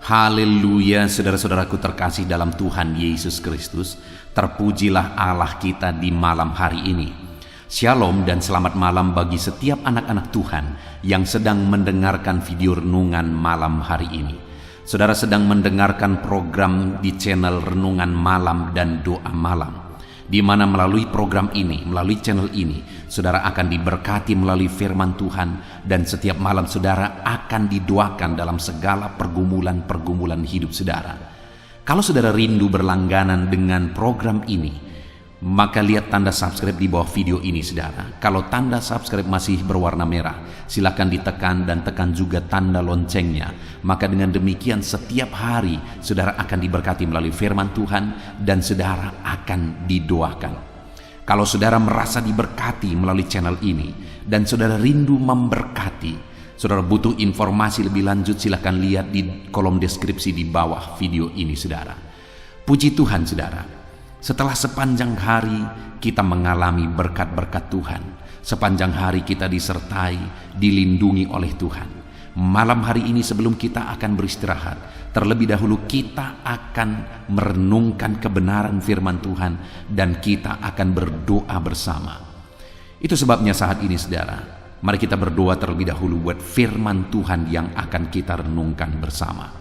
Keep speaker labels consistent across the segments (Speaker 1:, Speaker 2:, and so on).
Speaker 1: Haleluya, saudara-saudaraku terkasih dalam Tuhan Yesus Kristus. Terpujilah Allah kita di malam hari ini. Shalom dan selamat malam bagi setiap anak-anak Tuhan yang sedang mendengarkan video renungan malam hari ini. Saudara sedang mendengarkan program di channel Renungan Malam dan Doa Malam, di mana melalui program ini, melalui channel ini, saudara akan diberkati melalui firman Tuhan, dan setiap malam saudara akan didoakan dalam segala pergumulan-pergumulan hidup saudara. Kalau saudara rindu berlangganan dengan program ini, maka lihat tanda subscribe di bawah video ini saudara. Kalau tanda subscribe masih berwarna merah, silakan ditekan dan tekan juga tanda loncengnya. Maka dengan demikian setiap hari saudara akan diberkati melalui firman Tuhan dan saudara akan didoakan. Kalau saudara merasa diberkati melalui channel ini dan saudara rindu memberkati, saudara butuh informasi lebih lanjut, silakan lihat di kolom deskripsi di bawah video ini saudara. Puji Tuhan saudara, setelah sepanjang hari kita mengalami berkat-berkat Tuhan, sepanjang hari kita disertai, dilindungi oleh Tuhan. Malam hari ini sebelum kita akan beristirahat, terlebih dahulu kita akan merenungkan kebenaran firman Tuhan dan kita akan berdoa bersama. Itu sebabnya saat ini saudara, mari kita berdoa terlebih dahulu buat firman Tuhan yang akan kita renungkan bersama.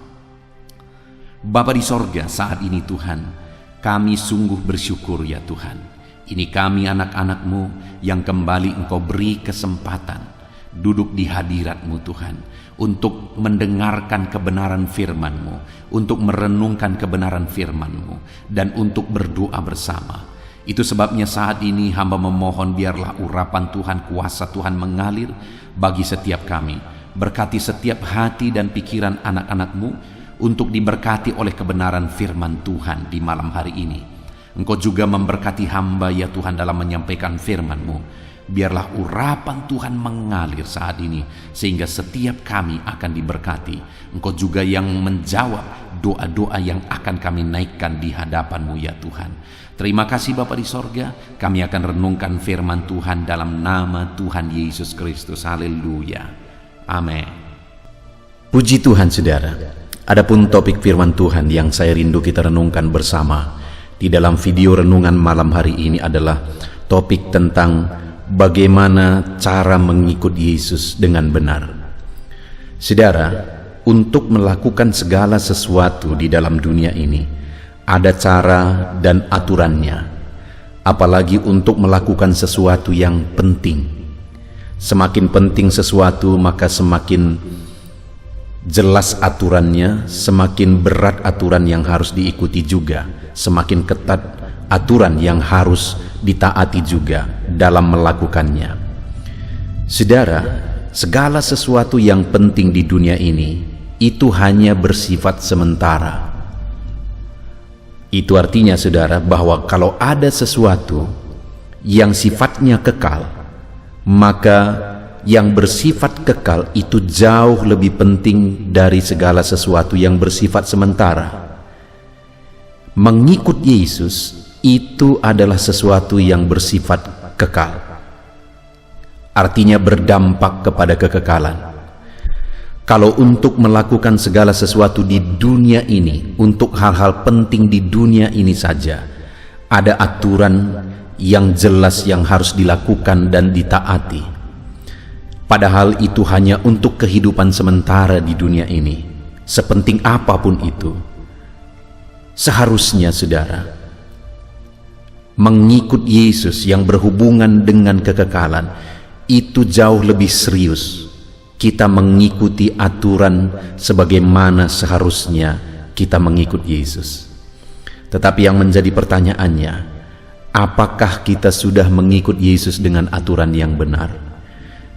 Speaker 1: Bapa di sorga, saat ini Tuhan, kami sungguh bersyukur ya Tuhan. Ini kami anak-anak-Mu yang kembali Engkau beri kesempatan duduk di hadirat-Mu Tuhan, untuk mendengarkan kebenaran firman-Mu, untuk merenungkan kebenaran firman-Mu, dan untuk berdoa bersama. Itu sebabnya saat ini hamba memohon biarlah urapan Tuhan, kuasa Tuhan mengalir bagi setiap kami. Berkati setiap hati dan pikiran anak-anak-Mu untuk diberkati oleh kebenaran firman Tuhan di malam hari ini. Engkau juga memberkati hamba ya Tuhan dalam menyampaikan firman-Mu. Biarlah urapan Tuhan mengalir saat ini, sehingga setiap kami akan diberkati. Engkau juga yang menjawab doa-doa yang akan kami naikkan di hadapan-Mu ya Tuhan. Terima kasih Bapa di sorga, kami akan renungkan firman Tuhan dalam nama Tuhan Yesus Kristus. Haleluya, amin. Puji Tuhan saudara. Adapun topik firman Tuhan yang saya rindu kita renungkan bersama di dalam video renungan malam hari ini adalah topik tentang bagaimana cara mengikut Yesus dengan benar. Saudara, untuk melakukan segala sesuatu di dalam dunia ini ada cara dan aturannya. Apalagi untuk melakukan sesuatu yang penting. Semakin penting sesuatu, maka semakin jelas aturannya, semakin berat aturan yang harus diikuti juga, semakin ketat aturan yang harus ditaati juga dalam melakukannya. Saudara, segala sesuatu yang penting di dunia ini itu hanya bersifat sementara. Itu artinya saudara, bahwa kalau ada sesuatu yang sifatnya kekal, maka yang bersifat kekal itu jauh lebih penting dari segala sesuatu yang bersifat sementara. Mengikut Yesus itu adalah sesuatu yang bersifat kekal, artinya berdampak kepada kekekalan. Kalau untuk melakukan segala sesuatu di dunia ini, untuk hal-hal penting di dunia ini saja, ada aturan yang jelas yang harus dilakukan dan ditaati. Padahal itu hanya untuk kehidupan sementara di dunia ini. Sepenting apapun itu, seharusnya saudara, mengikut Yesus yang berhubungan dengan kekekalan itu jauh lebih serius. Kita mengikuti aturan sebagaimana seharusnya kita mengikut Yesus. Tetapi yang menjadi pertanyaannya, apakah kita sudah mengikut Yesus dengan aturan yang benar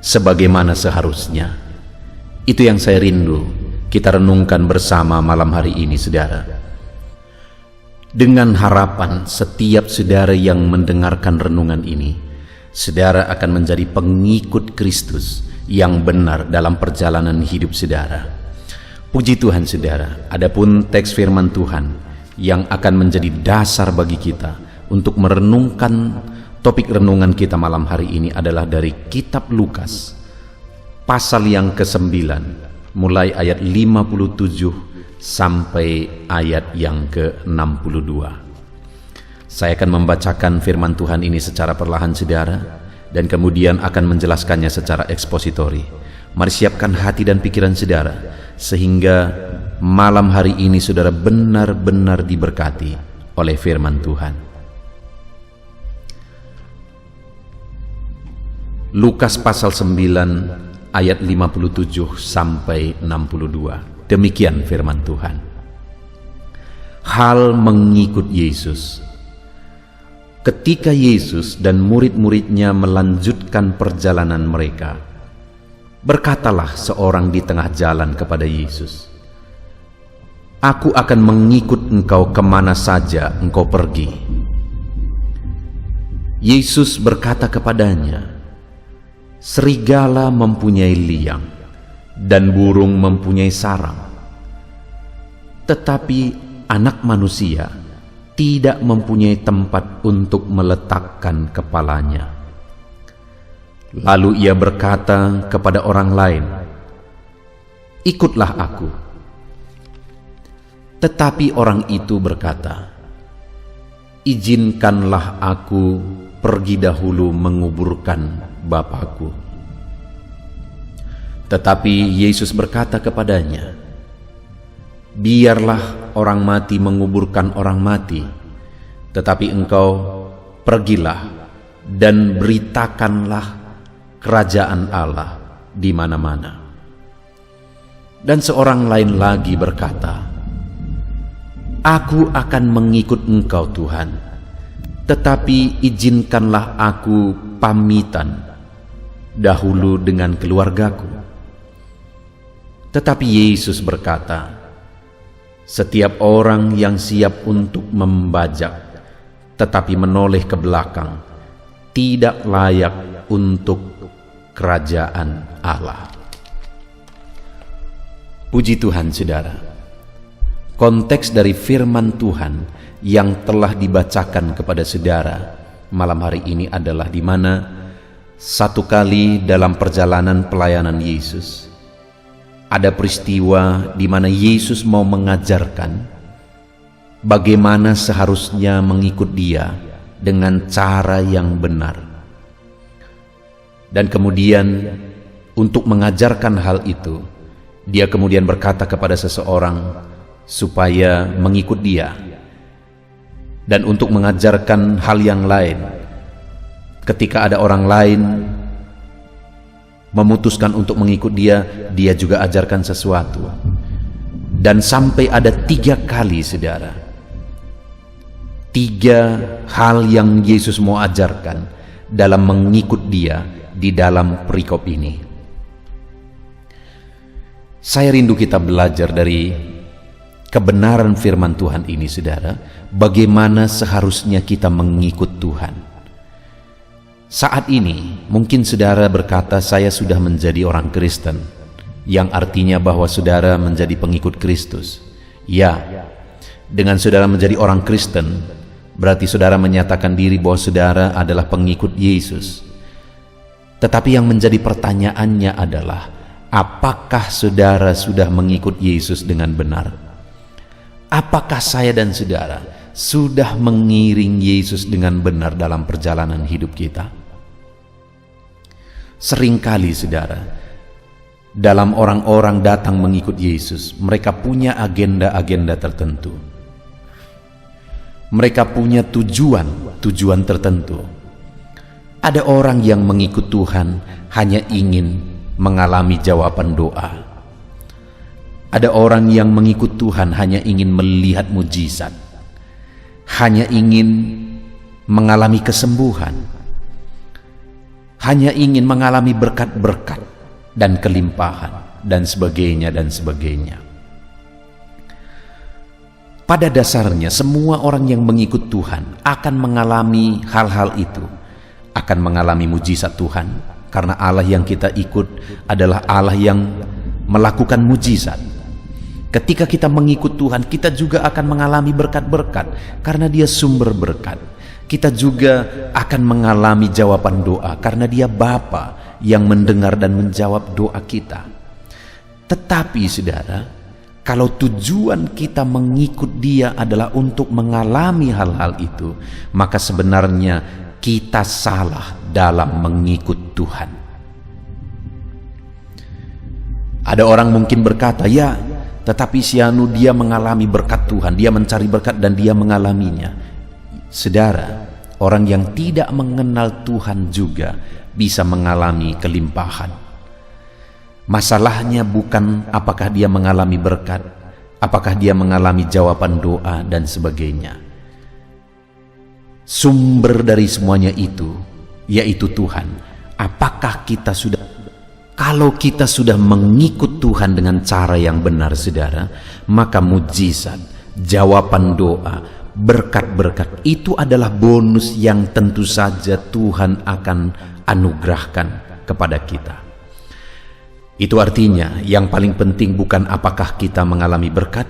Speaker 1: sebagaimana seharusnya? Itu yang saya rindu kita renungkan bersama malam hari ini saudara. Dengan harapan setiap saudara yang mendengarkan renungan ini, saudara akan menjadi pengikut Kristus yang benar dalam perjalanan hidup saudara. Puji Tuhan saudara. Adapun teks firman Tuhan yang akan menjadi dasar bagi kita untuk merenungkan topik renungan kita malam hari ini adalah dari kitab Lukas pasal yang ke-9 mulai ayat 57 sampai ayat yang ke-62. Saya akan membacakan firman Tuhan ini secara perlahan saudara, dan kemudian akan menjelaskannya secara ekspositori. Mari siapkan hati dan pikiran saudara, sehingga malam hari ini saudara benar-benar diberkati oleh firman Tuhan. Lukas pasal 9 ayat 57 sampai 62. Demikian firman Tuhan. Hal mengikut Yesus. Ketika Yesus dan murid-muridnya melanjutkan perjalanan mereka, berkatalah seorang di tengah jalan kepada Yesus, "Aku akan mengikut engkau kemana saja engkau pergi." Yesus berkata kepadanya, "Serigala mempunyai liang, dan burung mempunyai sarang, tetapi Anak Manusia tidak mempunyai tempat untuk meletakkan kepalanya." Lalu ia berkata kepada orang lain, "Ikutlah aku." Tetapi orang itu berkata, "Izinkanlah aku pergi dahulu menguburkan Bapakku." Tetapi Yesus berkata kepadanya, "Biarlah orang mati menguburkan orang mati, tetapi engkau pergilah dan beritakanlah kerajaan Allah di mana-mana." Dan seorang lain lagi berkata, "Aku akan mengikut engkau Tuhan, tetapi izinkanlah aku pamitan dahulu dengan keluargaku." Tetapi Yesus berkata, "Setiap orang yang siap untuk membajak tetapi menoleh ke belakang tidak layak untuk kerajaan Allah." Puji Tuhan saudara. Konteks dari firman Tuhan yang telah dibacakan kepada saudara malam hari ini adalah di mana satu kali dalam perjalanan pelayanan Yesus ada peristiwa di mana Yesus mau mengajarkan bagaimana seharusnya mengikut Dia dengan cara yang benar. Dan kemudian untuk mengajarkan hal itu, Dia kemudian berkata kepada seseorang supaya mengikut Dia. Dan untuk mengajarkan hal yang lain, ketika ada orang lain memutuskan untuk mengikut Dia, Dia juga ajarkan sesuatu. Dan sampai ada 3 kali saudara, 3 hal yang Yesus mau ajarkan dalam mengikut Dia di dalam perikop ini. Saya rindu kita belajar dari kebenaran firman Tuhan ini saudara, bagaimana seharusnya kita mengikut Tuhan. Saat ini mungkin saudara berkata, "Saya sudah menjadi orang Kristen," yang artinya bahwa saudara menjadi pengikut Kristus. Ya, dengan saudara menjadi orang Kristen berarti saudara menyatakan diri bahwa saudara adalah pengikut Yesus. Tetapi yang menjadi pertanyaannya adalah, apakah saudara sudah mengikut Yesus dengan benar? Apakah saya dan saudara sudah mengiring Yesus dengan benar dalam perjalanan hidup kita? Seringkali saudara, dalam orang-orang datang mengikut Yesus, mereka punya agenda-agenda tertentu. Mereka punya tujuan tertentu. Ada orang yang mengikut Tuhan hanya ingin mengalami jawaban doa. Ada orang yang mengikut Tuhan hanya ingin melihat mujizat, hanya ingin mengalami kesembuhan, hanya ingin mengalami berkat-berkat dan kelimpahan, dan sebagainya dan sebagainya. Pada dasarnya semua orang yang mengikut Tuhan akan mengalami hal-hal itu, akan mengalami mujizat Tuhan, karena Allah yang kita ikut adalah Allah yang melakukan mujizat. Ketika kita mengikut Tuhan, kita juga akan mengalami berkat-berkat karena Dia sumber berkat. Kita juga akan mengalami jawaban doa karena Dia Bapa yang mendengar dan menjawab doa kita. Tetapi saudara, Kalau tujuan kita mengikut Dia adalah untuk mengalami hal-hal itu, maka sebenarnya kita salah dalam mengikut Tuhan. Ada orang mungkin berkata, ya, tetapi si anu dia mengalami berkat Tuhan, dia mencari berkat dan dia mengalaminya. Saudara, orang yang tidak mengenal Tuhan juga bisa mengalami kelimpahan. Masalahnya bukan apakah dia mengalami berkat, apakah dia mengalami jawaban doa dan sebagainya. Sumber dari semuanya itu yaitu Tuhan. Kalau kita sudah mengikut Tuhan dengan cara yang benar, saudara, maka mujizat, jawaban doa, berkat-berkat itu adalah bonus yang tentu saja Tuhan akan anugerahkan kepada kita. Itu artinya yang paling penting bukan apakah kita mengalami berkat,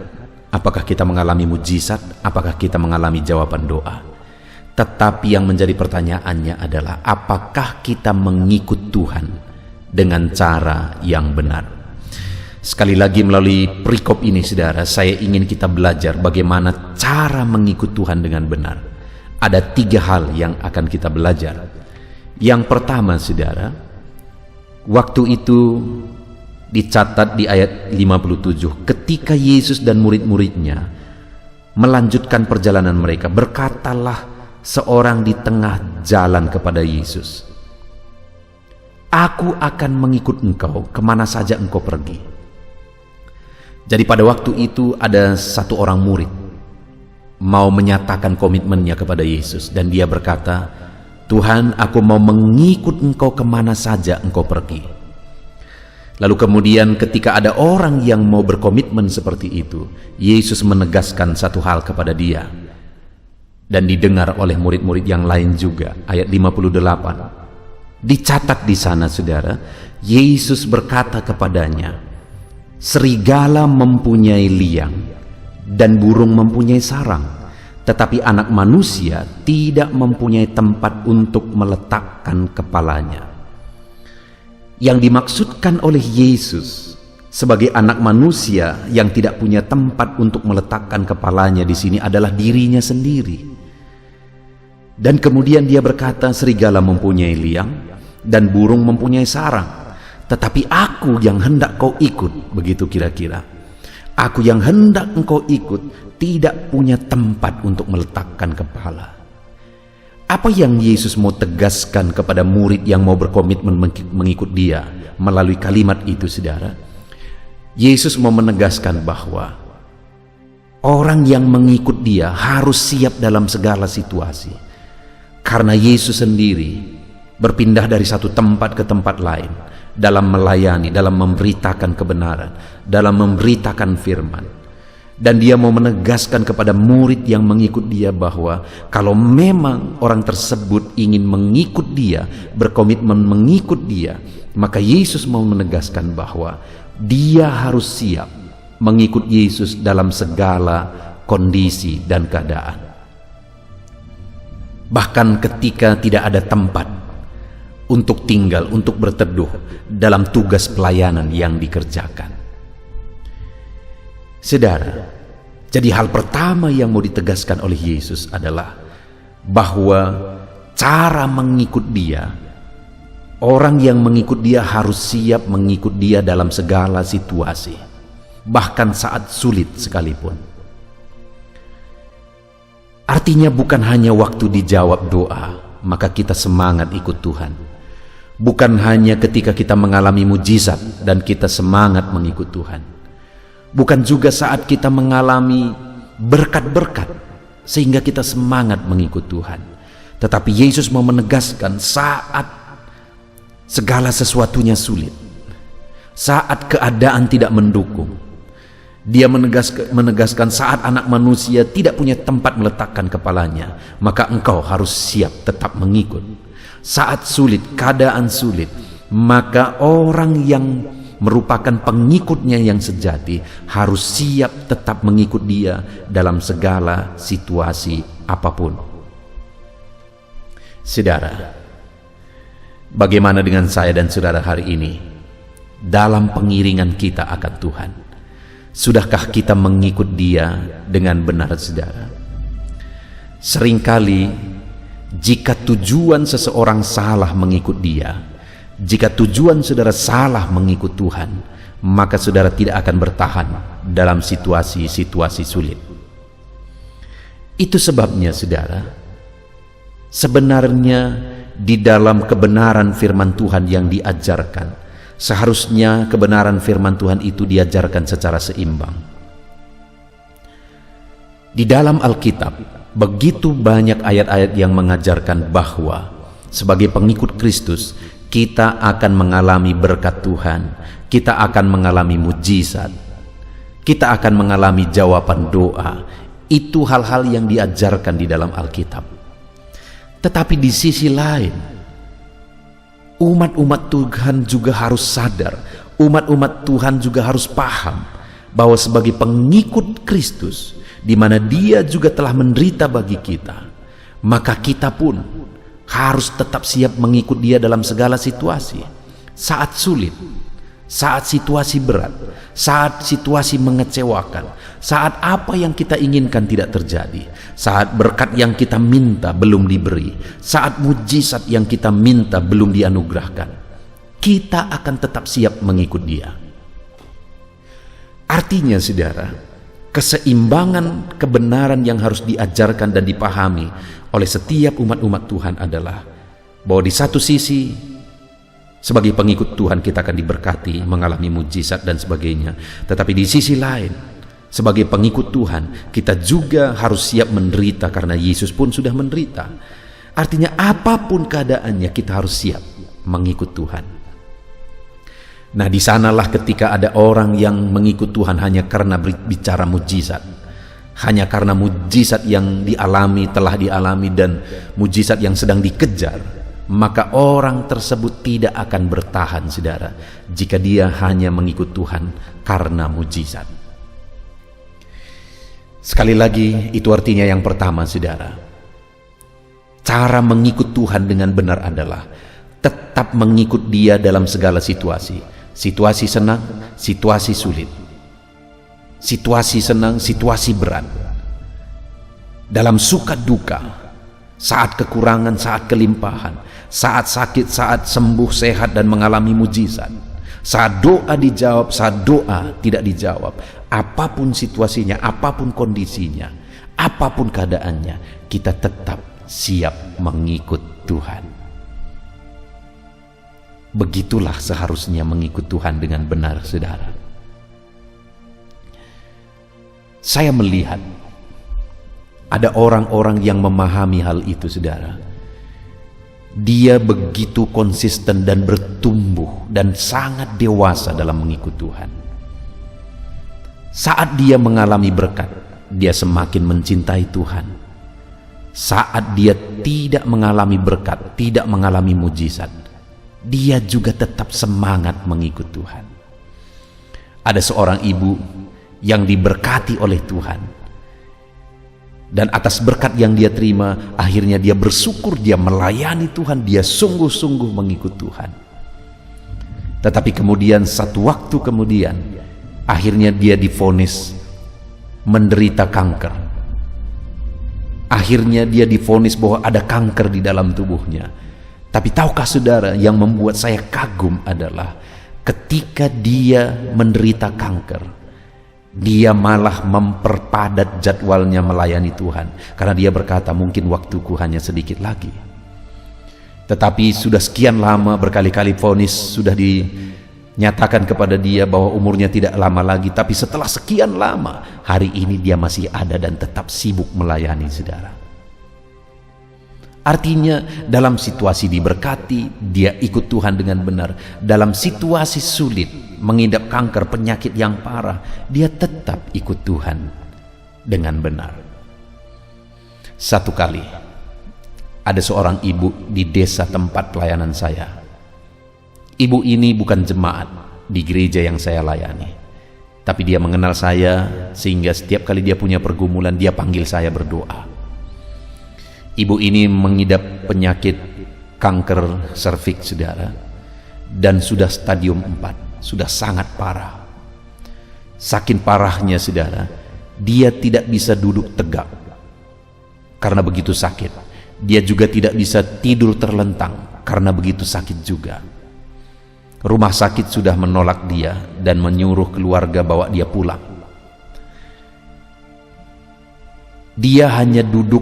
Speaker 1: apakah kita mengalami mujizat, apakah kita mengalami jawaban doa. Tetapi yang menjadi pertanyaannya adalah apakah kita mengikut Tuhan dengan cara yang benar. Sekali lagi melalui perikop ini, saudara, saya ingin kita belajar bagaimana cara mengikut Tuhan dengan benar. Ada 3 hal yang akan kita belajar. Yang pertama, saudara, waktu itu dicatat di ayat 57, ketika Yesus dan murid-muridnya melanjutkan perjalanan mereka, berkatalah seorang di tengah jalan kepada Yesus, "Aku akan mengikut engkau kemana saja engkau pergi." Jadi pada waktu itu ada satu orang murid mau menyatakan komitmennya kepada Yesus, dan dia berkata, "Tuhan, aku mau mengikut engkau kemana saja engkau pergi." Lalu kemudian ketika ada orang yang mau berkomitmen seperti itu, Yesus menegaskan satu hal kepada dia, dan didengar oleh murid-murid yang lain juga. Ayat 58 dicatat di sana, saudara. Yesus berkata kepadanya, "Serigala mempunyai liang dan burung mempunyai sarang, tetapi anak manusia tidak mempunyai tempat untuk meletakkan kepalanya." Yang dimaksudkan oleh Yesus sebagai anak manusia yang tidak punya tempat untuk meletakkan kepalanya di sini adalah dirinya sendiri. Dan kemudian dia berkata, serigala mempunyai liang dan burung mempunyai sarang, tetapi aku yang hendak kau ikut, begitu kira-kira. Aku yang hendak engkau ikut tidak punya tempat untuk meletakkan kepala. Apa yang Yesus mau tegaskan kepada murid yang mau berkomitmen mengikut dia melalui kalimat itu, saudara? Yesus mau menegaskan bahwa orang yang mengikut dia harus siap dalam segala situasi. Karena Yesus sendiri berpindah dari satu tempat ke tempat lain dalam melayani, dalam memberitakan kebenaran, dalam memberitakan firman. Dan dia mau menegaskan kepada murid yang mengikut dia bahwa kalau memang orang tersebut ingin mengikut dia, berkomitmen mengikut dia, maka Yesus mau menegaskan bahwa dia harus siap mengikut Yesus dalam segala kondisi dan keadaan. Bahkan ketika tidak ada tempat untuk tinggal, untuk berteduh dalam tugas pelayanan yang dikerjakan. Saudara, jadi hal pertama yang mau ditegaskan oleh Yesus adalah bahwa cara mengikut dia, orang yang mengikut dia harus siap mengikut dia dalam segala situasi, bahkan saat sulit sekalipun. Artinya bukan hanya waktu dijawab doa, maka kita semangat ikut Tuhan. Bukan hanya ketika kita mengalami mujizat dan kita semangat mengikut Tuhan. Bukan juga saat kita mengalami berkat-berkat sehingga kita semangat mengikut Tuhan. Tetapi Yesus mau menegaskan saat segala sesuatunya sulit, saat keadaan tidak mendukung, dia menegaskan saat anak manusia tidak punya tempat meletakkan kepalanya, maka engkau harus siap tetap mengikut. Saat sulit, keadaan sulit, maka orang yang merupakan pengikutnya yang sejati harus siap tetap mengikut dia dalam segala situasi apapun. Saudara, bagaimana dengan saya dan saudara hari ini dalam pengiringan kita akan Tuhan? Sudahkah kita mengikut Dia dengan benar, saudara? Seringkali jika tujuan seseorang salah mengikut Dia, jika tujuan saudara salah mengikut Tuhan, maka saudara tidak akan bertahan dalam situasi-situasi sulit. Itu sebabnya, saudara, sebenarnya di dalam kebenaran firman Tuhan yang diajarkan, seharusnya kebenaran firman Tuhan itu diajarkan secara seimbang. Di dalam Alkitab, begitu banyak ayat-ayat yang mengajarkan bahwa sebagai pengikut Kristus, kita akan mengalami berkat Tuhan, kita akan mengalami mujizat, kita akan mengalami jawaban doa. Itu hal-hal yang diajarkan di dalam Alkitab. Tetapi di sisi lain, umat-umat Tuhan juga harus sadar, umat-umat Tuhan juga harus paham bahwa sebagai pengikut Kristus, di mana Dia juga telah menderita bagi kita, maka kita pun harus tetap siap mengikut Dia dalam segala situasi. Saat sulit, saat situasi berat, saat situasi mengecewakan, saat apa yang kita inginkan tidak terjadi, saat berkat yang kita minta belum diberi, saat mujizat yang kita minta belum dianugerahkan, kita akan tetap siap mengikut Dia. Artinya, saudara, keseimbangan kebenaran yang harus diajarkan dan dipahami oleh setiap umat-umat Tuhan adalah bahwa di satu sisi, sebagai pengikut Tuhan kita akan diberkati, mengalami mujizat dan sebagainya. Tetapi di sisi lain, sebagai pengikut Tuhan, kita juga harus siap menderita karena Yesus pun sudah menderita. Artinya apapun keadaannya kita harus siap mengikut Tuhan. Nah, di sanalah ketika ada orang yang mengikut Tuhan hanya karena bicara mujizat, hanya karena mujizat yang telah dialami dan mujizat yang sedang dikejar, maka orang tersebut tidak akan bertahan, saudara, jika dia hanya mengikut Tuhan karena mujizat. Sekali lagi, itu artinya yang pertama, saudara, cara mengikut Tuhan dengan benar adalah tetap mengikut Dia dalam segala situasi. Situasi senang, situasi sulit, situasi senang, situasi berat, dalam suka duka, saat kekurangan, saat kelimpahan, saat sakit, saat sembuh, sehat dan mengalami mujizat, saat doa dijawab, saat doa tidak dijawab. Apapun situasinya, apapun kondisinya, apapun keadaannya, kita tetap siap mengikut Tuhan. Begitulah seharusnya mengikut Tuhan dengan benar, saudara. Saya melihat ada orang-orang yang memahami hal itu, saudara. Dia begitu konsisten dan bertumbuh dan sangat dewasa dalam mengikut Tuhan. Saat dia mengalami berkat, dia semakin mencintai Tuhan. Saat dia tidak mengalami berkat, tidak mengalami mujizat, dia juga tetap semangat mengikut Tuhan. Ada seorang ibu yang diberkati oleh Tuhan, dan atas berkat yang dia terima, akhirnya dia bersyukur, dia melayani Tuhan, dia sungguh-sungguh mengikut Tuhan. Tetapi kemudian satu waktu kemudian, akhirnya dia divonis menderita kanker. Akhirnya dia divonis bahwa ada kanker di dalam tubuhnya. Tapi tahukah saudara, yang membuat saya kagum adalah ketika dia menderita kanker, dia malah memperpadat jadwalnya melayani Tuhan, karena dia berkata, mungkin waktuku hanya sedikit lagi. Tetapi sudah sekian lama, berkali-kali vonis sudah dinyatakan kepada dia bahwa umurnya tidak lama lagi. Tapi setelah sekian lama, hari ini dia masih ada dan tetap sibuk melayani, saudara. Artinya dalam situasi diberkati, dia ikut Tuhan dengan benar. Dalam situasi sulit, mengidap kanker, penyakit yang parah, dia tetap ikut Tuhan dengan benar. Satu kali, ada seorang ibu di desa tempat pelayanan saya. Ibu ini bukan jemaat di gereja yang saya layani, tapi dia mengenal saya, sehingga setiap kali dia punya pergumulan, dia panggil saya berdoa. Ibu ini mengidap penyakit kanker serviks, saudara, dan sudah stadium 4, sudah sangat parah. Saking parahnya saudara, dia tidak bisa duduk tegak karena begitu sakit. Dia juga tidak bisa tidur terlentang karena begitu sakit juga. Rumah sakit sudah menolak dia dan menyuruh keluarga bawa dia pulang. Dia hanya duduk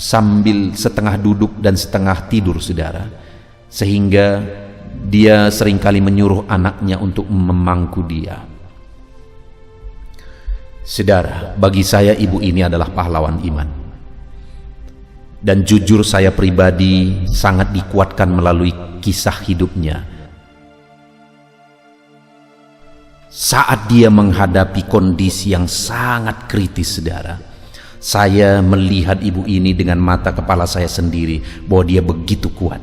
Speaker 1: sambil setengah duduk dan setengah tidur saudara, sehingga dia seringkali menyuruh anaknya untuk memangku dia. Saudara, bagi saya ibu ini adalah pahlawan iman. Dan jujur saya pribadi sangat dikuatkan melalui kisah hidupnya. Saat dia menghadapi kondisi yang sangat kritis saudara, saya melihat ibu ini dengan mata kepala saya sendiri bahwa dia begitu kuat.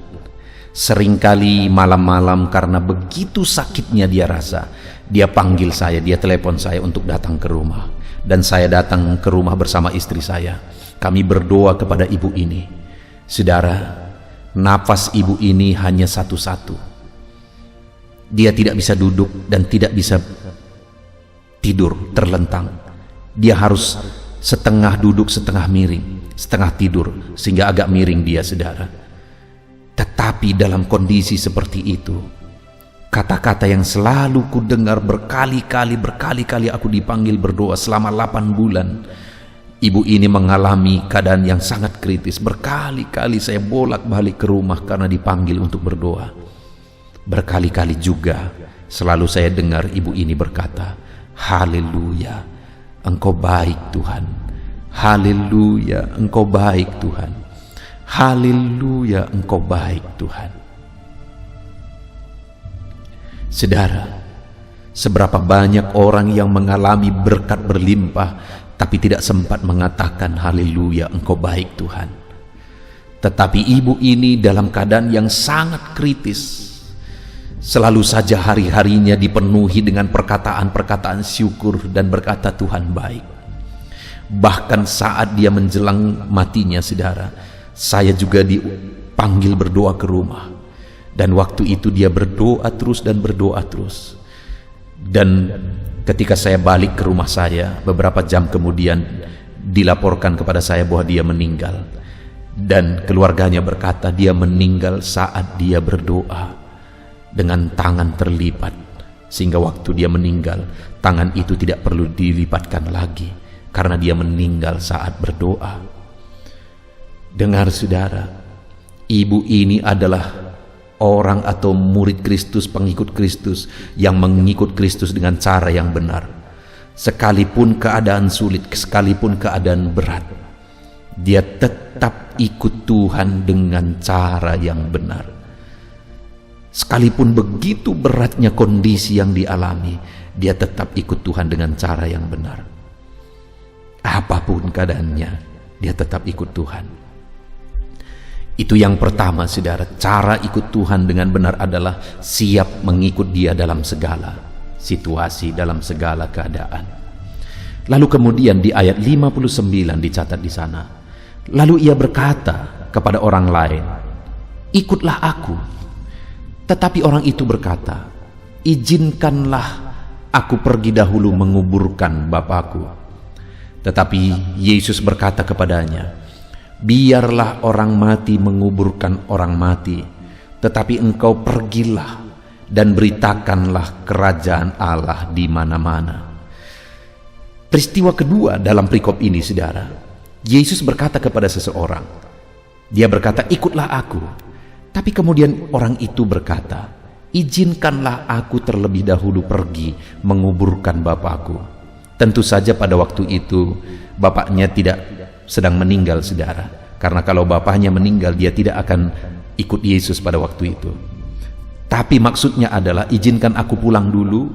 Speaker 1: Seringkali malam-malam karena begitu sakitnya dia rasa, dia panggil saya, dia telepon saya untuk datang ke rumah. Dan saya datang ke rumah bersama istri saya. Kami berdoa kepada ibu ini. Saudara, nafas ibu ini hanya satu-satu. Dia tidak bisa duduk dan tidak bisa tidur terlentang. Dia harus setengah duduk, setengah miring, setengah tidur, sehingga agak miring dia saudara. Tetapi dalam kondisi seperti itu, kata-kata yang selalu ku dengar berkali-kali aku dipanggil berdoa selama 8 bulan. Ibu ini mengalami keadaan yang sangat kritis. Berkali-kali saya bolak-balik ke rumah karena dipanggil untuk berdoa. Berkali-kali juga selalu saya dengar ibu ini berkata, "Haleluya, Engkau baik Tuhan. Haleluya, Engkau baik Tuhan. Haleluya, Engkau baik Tuhan." Saudara, seberapa banyak orang yang mengalami berkat berlimpah tapi tidak sempat mengatakan haleluya, Engkau baik Tuhan. Tetapi ibu ini dalam keadaan yang sangat kritis. Selalu saja hari-harinya dipenuhi dengan perkataan-perkataan syukur dan berkata Tuhan baik. Bahkan saat dia menjelang matinya saudara, saya juga dipanggil berdoa ke rumah. Dan waktu itu dia berdoa terus dan berdoa terus. Dan ketika saya balik ke rumah saya, beberapa jam kemudian dilaporkan kepada saya bahwa dia meninggal. Dan keluarganya berkata dia meninggal saat dia berdoa dengan tangan terlipat, sehingga waktu dia meninggal tangan itu tidak perlu dilipatkan lagi karena dia meninggal saat berdoa. Dengar saudara, ibu ini adalah orang atau murid Kristus, pengikut Kristus yang mengikut Kristus dengan cara yang benar. Sekalipun keadaan sulit, sekalipun keadaan berat, dia tetap ikut Tuhan dengan cara yang benar. Sekalipun begitu beratnya kondisi yang dialami, dia tetap ikut Tuhan dengan cara yang benar. Apapun keadaannya, dia tetap ikut Tuhan. Itu yang pertama saudara, cara ikut Tuhan dengan benar adalah siap mengikut dia dalam segala situasi, dalam segala keadaan. Lalu kemudian di ayat 59 dicatat di sana, lalu ia berkata kepada orang lain, "Ikutlah aku." Tetapi orang itu berkata, "Izinkanlah aku pergi dahulu menguburkan Bapakku." Tetapi Yesus berkata kepadanya, "Biarlah orang mati menguburkan orang mati, tetapi engkau pergilah dan beritakanlah kerajaan Allah di mana-mana." Peristiwa kedua dalam perikop ini saudara, Yesus berkata kepada seseorang, dia berkata, "Ikutlah aku." Tapi kemudian orang itu berkata, "Izinkanlah aku terlebih dahulu pergi menguburkan Bapakku." Tentu saja pada waktu itu bapaknya tidak sedang meninggal saudara, karena kalau bapaknya meninggal dia tidak akan ikut Yesus pada waktu itu. Tapi maksudnya adalah izinkan aku pulang dulu,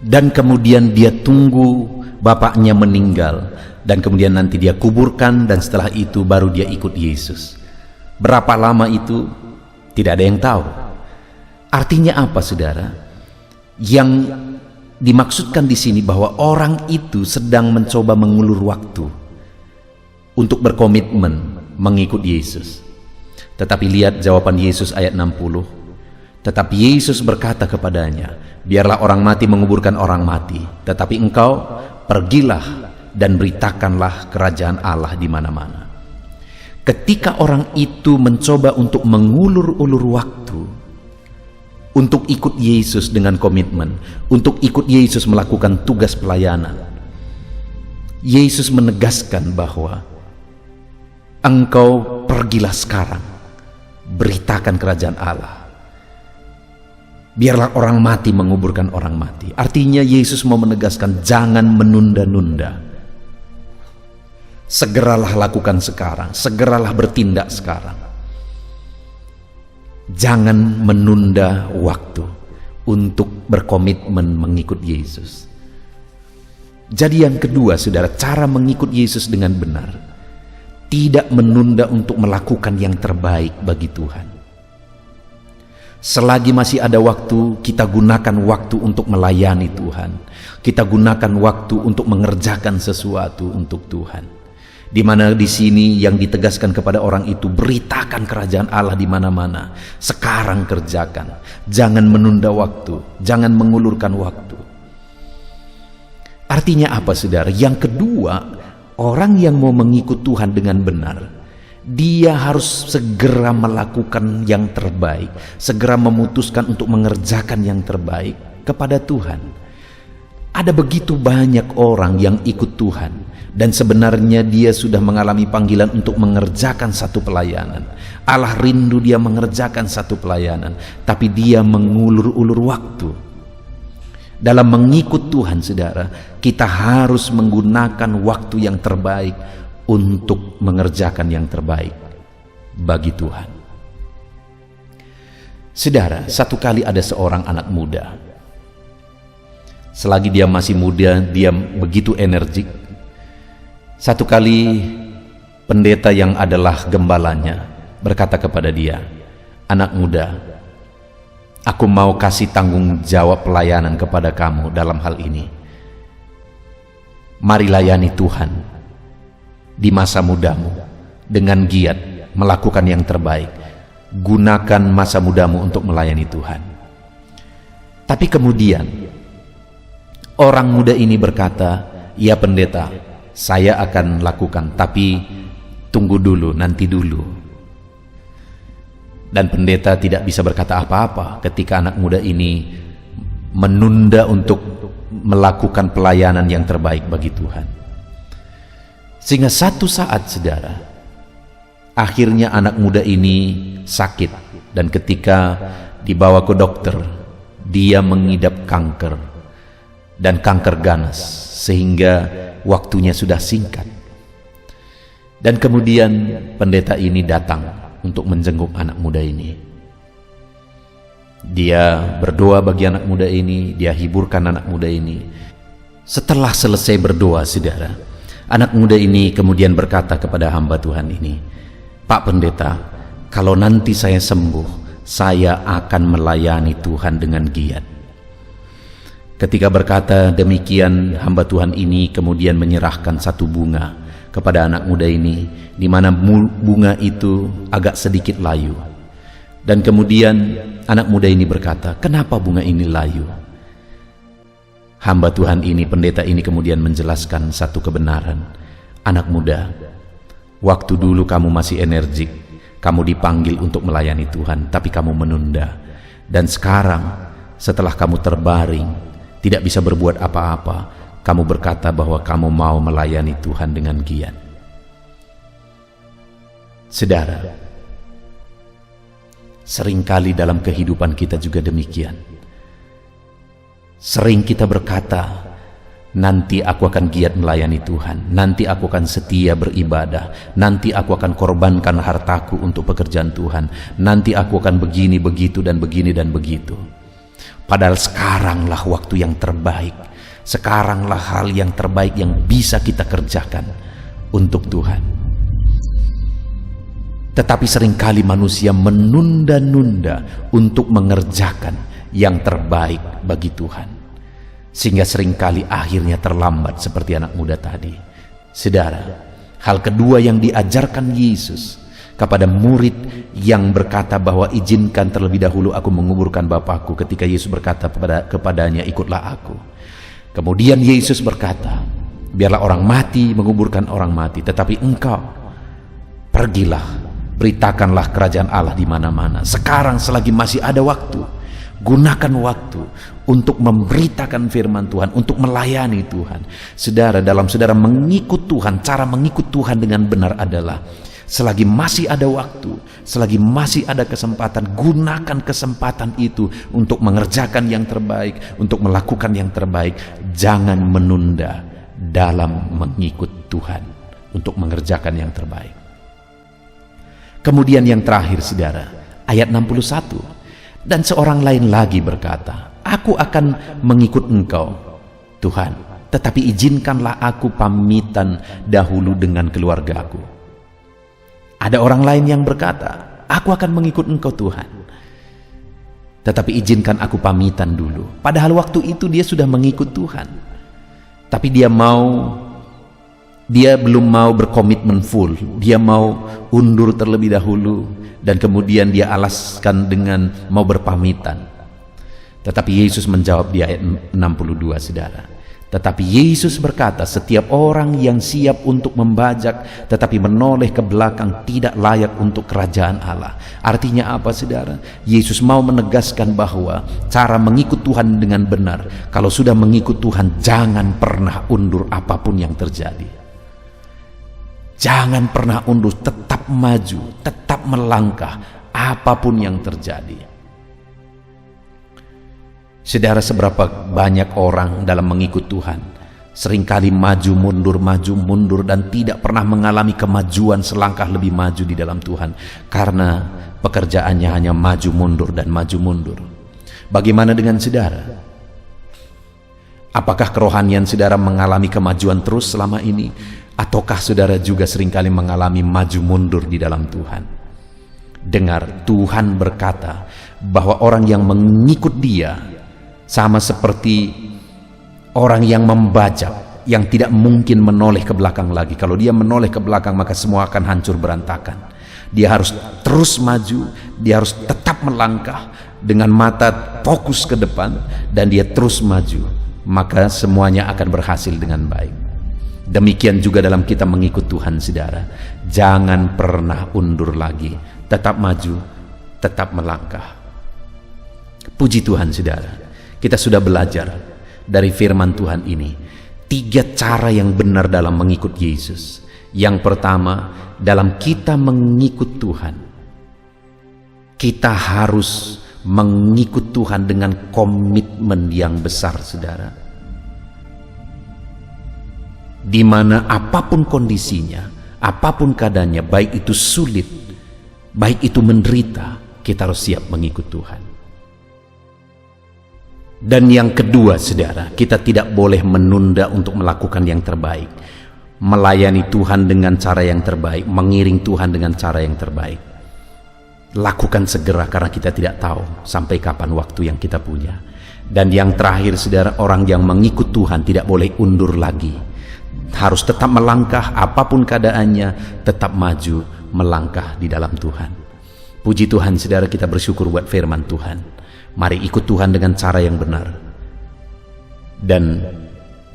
Speaker 1: dan kemudian dia tunggu bapaknya meninggal, dan kemudian nanti dia kuburkan, dan setelah itu baru dia ikut Yesus. Berapa lama itu tidak ada yang tahu. Artinya apa saudara? Yang dimaksudkan di sini bahwa orang itu sedang mencoba mengulur waktu untuk berkomitmen mengikut Yesus. Tetapi lihat jawaban Yesus ayat 60. Tetapi Yesus berkata kepadanya, biarlah orang mati menguburkan orang mati, tetapi engkau pergilah dan beritakanlah kerajaan Allah di mana-mana. Ketika orang itu mencoba untuk mengulur-ulur waktu, untuk ikut Yesus dengan komitmen, untuk ikut Yesus melakukan tugas pelayanan, Yesus menegaskan bahwa engkau pergilah sekarang, beritakan kerajaan Allah. Biarlah orang mati menguburkan orang mati. Artinya Yesus mau menegaskan, jangan menunda-nunda. Segeralah lakukan sekarang, segeralah bertindak sekarang. Jangan menunda waktu untuk berkomitmen mengikut Yesus. Jadi yang kedua, saudara, cara mengikut Yesus dengan benar, tidak menunda untuk melakukan yang terbaik bagi Tuhan. Selagi masih ada waktu, kita gunakan waktu untuk melayani Tuhan. Kita gunakan waktu untuk mengerjakan sesuatu untuk Tuhan. Di mana di sini yang ditegaskan kepada orang itu, beritakan kerajaan Allah di mana-mana. Sekarang kerjakan. Jangan menunda waktu, jangan mengulurkan waktu. Artinya apa, saudara? Yang kedua, orang yang mau mengikut Tuhan dengan benar, dia harus segera melakukan yang terbaik, segera memutuskan untuk mengerjakan yang terbaik kepada Tuhan. Ada begitu banyak orang yang ikut Tuhan, dan sebenarnya dia sudah mengalami panggilan untuk mengerjakan satu pelayanan. Allah rindu dia mengerjakan satu pelayanan, tapi dia mengulur-ulur waktu. Dalam mengikut Tuhan, saudara, kita harus menggunakan waktu yang terbaik untuk mengerjakan yang terbaik bagi Tuhan. Saudara, satu kali ada seorang anak muda. Selagi dia masih muda, dia begitu energik. Satu kali pendeta yang adalah gembalanya berkata kepada dia, anak muda, aku mau kasih tanggung jawab pelayanan kepada kamu dalam hal ini. Mari layani Tuhan di masa mudamu dengan giat, melakukan yang terbaik. Gunakan masa mudamu untuk melayani Tuhan. Tapi kemudian orang muda ini berkata, ya pendeta, saya akan lakukan, tapi tunggu dulu, nanti dulu. Dan pendeta tidak bisa berkata apa-apa ketika anak muda ini menunda untuk melakukan pelayanan yang terbaik bagi Tuhan. Sehingga satu saat, saudara, akhirnya anak muda ini sakit, dan ketika dibawa ke dokter, dia mengidap kanker, dan kanker ganas, sehingga waktunya sudah singkat. Dan kemudian pendeta ini datang untuk menjenguk anak muda ini. Dia berdoa bagi anak muda ini, dia hiburkan anak muda ini. Setelah selesai berdoa, saudara, anak muda ini kemudian berkata kepada hamba Tuhan ini, Pak Pendeta, kalau nanti saya sembuh, saya akan melayani Tuhan dengan giat. Ketika berkata demikian, hamba Tuhan ini kemudian menyerahkan satu bunga kepada anak muda ini, di mana bunga itu agak sedikit layu. Dan kemudian anak muda ini berkata, kenapa bunga ini layu? Hamba Tuhan ini, pendeta ini kemudian menjelaskan satu kebenaran. Anak muda, waktu dulu kamu masih energik, kamu dipanggil untuk melayani Tuhan, tapi kamu menunda. Dan sekarang setelah kamu terbaring, tidak bisa berbuat apa-apa, kamu berkata bahwa kamu mau melayani Tuhan dengan giat. Saudara, seringkali dalam kehidupan kita juga demikian. Sering kita berkata, nanti aku akan giat melayani Tuhan, nanti aku akan setia beribadah, nanti aku akan korbankan hartaku untuk pekerjaan Tuhan, nanti aku akan begini, begitu, dan begini dan begitu. Padahal sekaranglah waktu yang terbaik, sekaranglah hal yang terbaik yang bisa kita kerjakan untuk Tuhan. Tetapi seringkali manusia menunda-nunda untuk mengerjakan yang terbaik bagi Tuhan, sehingga seringkali akhirnya terlambat seperti anak muda tadi. Saudara, hal kedua yang diajarkan Yesus kepada murid yang berkata bahwa izinkan terlebih dahulu aku menguburkan Bapakku, ketika Yesus berkata kepadanya, ikutlah aku. Kemudian Yesus berkata, biarlah orang mati menguburkan orang mati, tetapi engkau pergilah, beritakanlah kerajaan Allah di mana-mana. Sekarang selagi masih ada waktu, gunakan waktu untuk memberitakan firman Tuhan, untuk melayani Tuhan. Saudara, dalam saudara mengikut Tuhan, cara mengikut Tuhan dengan benar adalah selagi masih ada waktu, selagi masih ada kesempatan, gunakan kesempatan itu untuk mengerjakan yang terbaik, untuk melakukan yang terbaik. Jangan menunda dalam mengikut Tuhan untuk mengerjakan yang terbaik. Kemudian yang terakhir saudara, ayat 61. Dan seorang lain lagi berkata, aku akan mengikut engkau Tuhan, tetapi izinkanlah aku pamitan dahulu dengan keluargaku. Ada orang lain yang berkata, aku akan mengikut engkau Tuhan, tetapi izinkan aku pamitan dulu. Padahal waktu itu dia sudah mengikut Tuhan, tapi dia belum mau berkomitmen full. Dia mau undur terlebih dahulu, dan kemudian dia alaskan dengan mau berpamitan. Tetapi Yesus menjawab di ayat 62 saudara, tetapi Yesus berkata, setiap orang yang siap untuk membajak tetapi menoleh ke belakang tidak layak untuk kerajaan Allah. Artinya apa saudara? Yesus mau menegaskan bahwa cara mengikut Tuhan dengan benar, kalau sudah mengikut Tuhan, jangan pernah undur apapun yang terjadi. Jangan pernah undur, tetap maju, tetap melangkah apapun yang terjadi. Saudara, seberapa banyak orang dalam mengikut Tuhan seringkali maju mundur dan tidak pernah mengalami kemajuan selangkah lebih maju di dalam Tuhan, karena pekerjaannya hanya maju mundur dan maju mundur. Bagaimana dengan saudara? Apakah kerohanian saudara mengalami kemajuan terus selama ini, ataukah saudara juga seringkali mengalami maju mundur di dalam Tuhan? Dengar, Tuhan berkata bahwa orang yang mengikut Dia sama seperti orang yang membajak, yang tidak mungkin menoleh ke belakang lagi. Kalau dia menoleh ke belakang, maka semua akan hancur berantakan. Dia harus terus maju, dia harus tetap melangkah dengan mata fokus ke depan, dan dia terus maju, maka semuanya akan berhasil dengan baik. Demikian juga dalam kita mengikut Tuhan saudara, jangan pernah undur lagi, tetap maju, tetap melangkah. Puji Tuhan saudara, kita sudah belajar dari firman Tuhan ini 3 cara yang benar dalam mengikut Yesus. Yang pertama, dalam kita mengikut Tuhan, kita harus mengikut Tuhan dengan komitmen yang besar saudara, di mana apapun kondisinya, apapun keadaannya, baik itu sulit, baik itu menderita, kita harus siap mengikut Tuhan. Dan yang kedua saudara, kita tidak boleh menunda untuk melakukan yang terbaik, melayani Tuhan dengan cara yang terbaik, mengiring Tuhan dengan cara yang terbaik. Lakukan segera, karena kita tidak tahu sampai kapan waktu yang kita punya. Dan yang terakhir saudara, orang yang mengikut Tuhan tidak boleh undur lagi, harus tetap melangkah apapun keadaannya, tetap maju melangkah di dalam Tuhan. Puji Tuhan saudara, kita bersyukur buat firman Tuhan. Mari ikut Tuhan dengan cara yang benar dan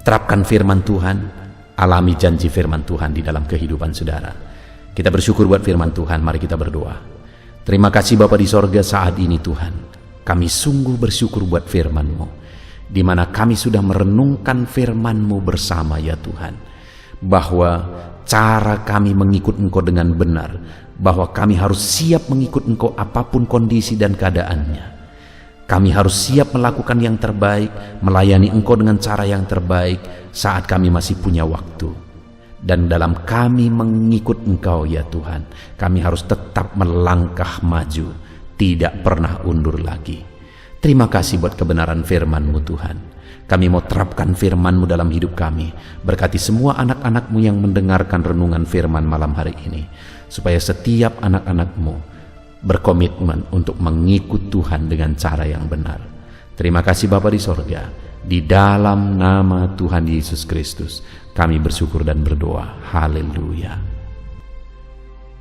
Speaker 1: terapkan firman Tuhan, alami janji firman Tuhan di dalam kehidupan saudara. Kita bersyukur buat firman Tuhan. Mari kita berdoa. Terima kasih Bapa di sorga, saat ini Tuhan, kami sungguh bersyukur buat firman-Mu, di mana kami sudah merenungkan firman-Mu bersama ya Tuhan, bahwa cara kami mengikut Engkau dengan benar, bahwa kami harus siap mengikut Engkau apapun kondisi dan keadaannya. Kami harus siap melakukan yang terbaik, melayani Engkau dengan cara yang terbaik saat kami masih punya waktu. Dan dalam kami mengikut Engkau ya Tuhan, kami harus tetap melangkah maju, tidak pernah undur lagi. Terima kasih buat kebenaran firman-Mu Tuhan. Kami mau terapkan firman-Mu dalam hidup kami. Berkati semua anak-anak-Mu yang mendengarkan renungan firman malam hari ini, supaya setiap anak-anak-Mu berkomitmen untuk mengikut Tuhan dengan cara yang benar. Terima kasih Bapa di sorga, di dalam nama Tuhan Yesus Kristus kami bersyukur dan berdoa. Haleluya.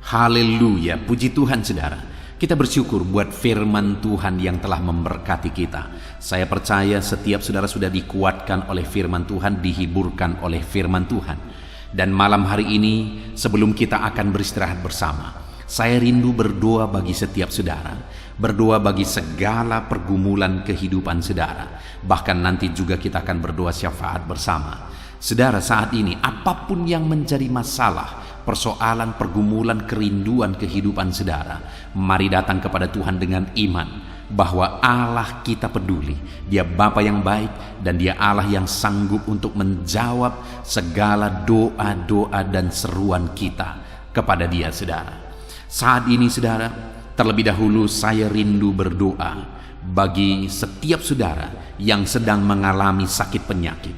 Speaker 1: Haleluya, puji Tuhan saudara. Kita bersyukur buat firman Tuhan yang telah memberkati kita. Saya percaya setiap saudara sudah dikuatkan oleh firman Tuhan, dihiburkan oleh firman Tuhan. Dan malam hari ini sebelum kita akan beristirahat bersama, saya rindu berdoa bagi setiap saudara, berdoa bagi segala pergumulan kehidupan saudara. Bahkan nanti juga kita akan berdoa syafaat bersama. Saudara, saat ini apapun yang menjadi masalah, persoalan, pergumulan, kerinduan kehidupan saudara, mari datang kepada Tuhan dengan iman bahwa Allah kita peduli. Dia Bapa yang baik dan Dia Allah yang sanggup untuk menjawab segala doa-doa dan seruan kita kepada Dia, saudara. Saat ini saudara, terlebih dahulu saya rindu berdoa bagi setiap saudara yang sedang mengalami sakit penyakit.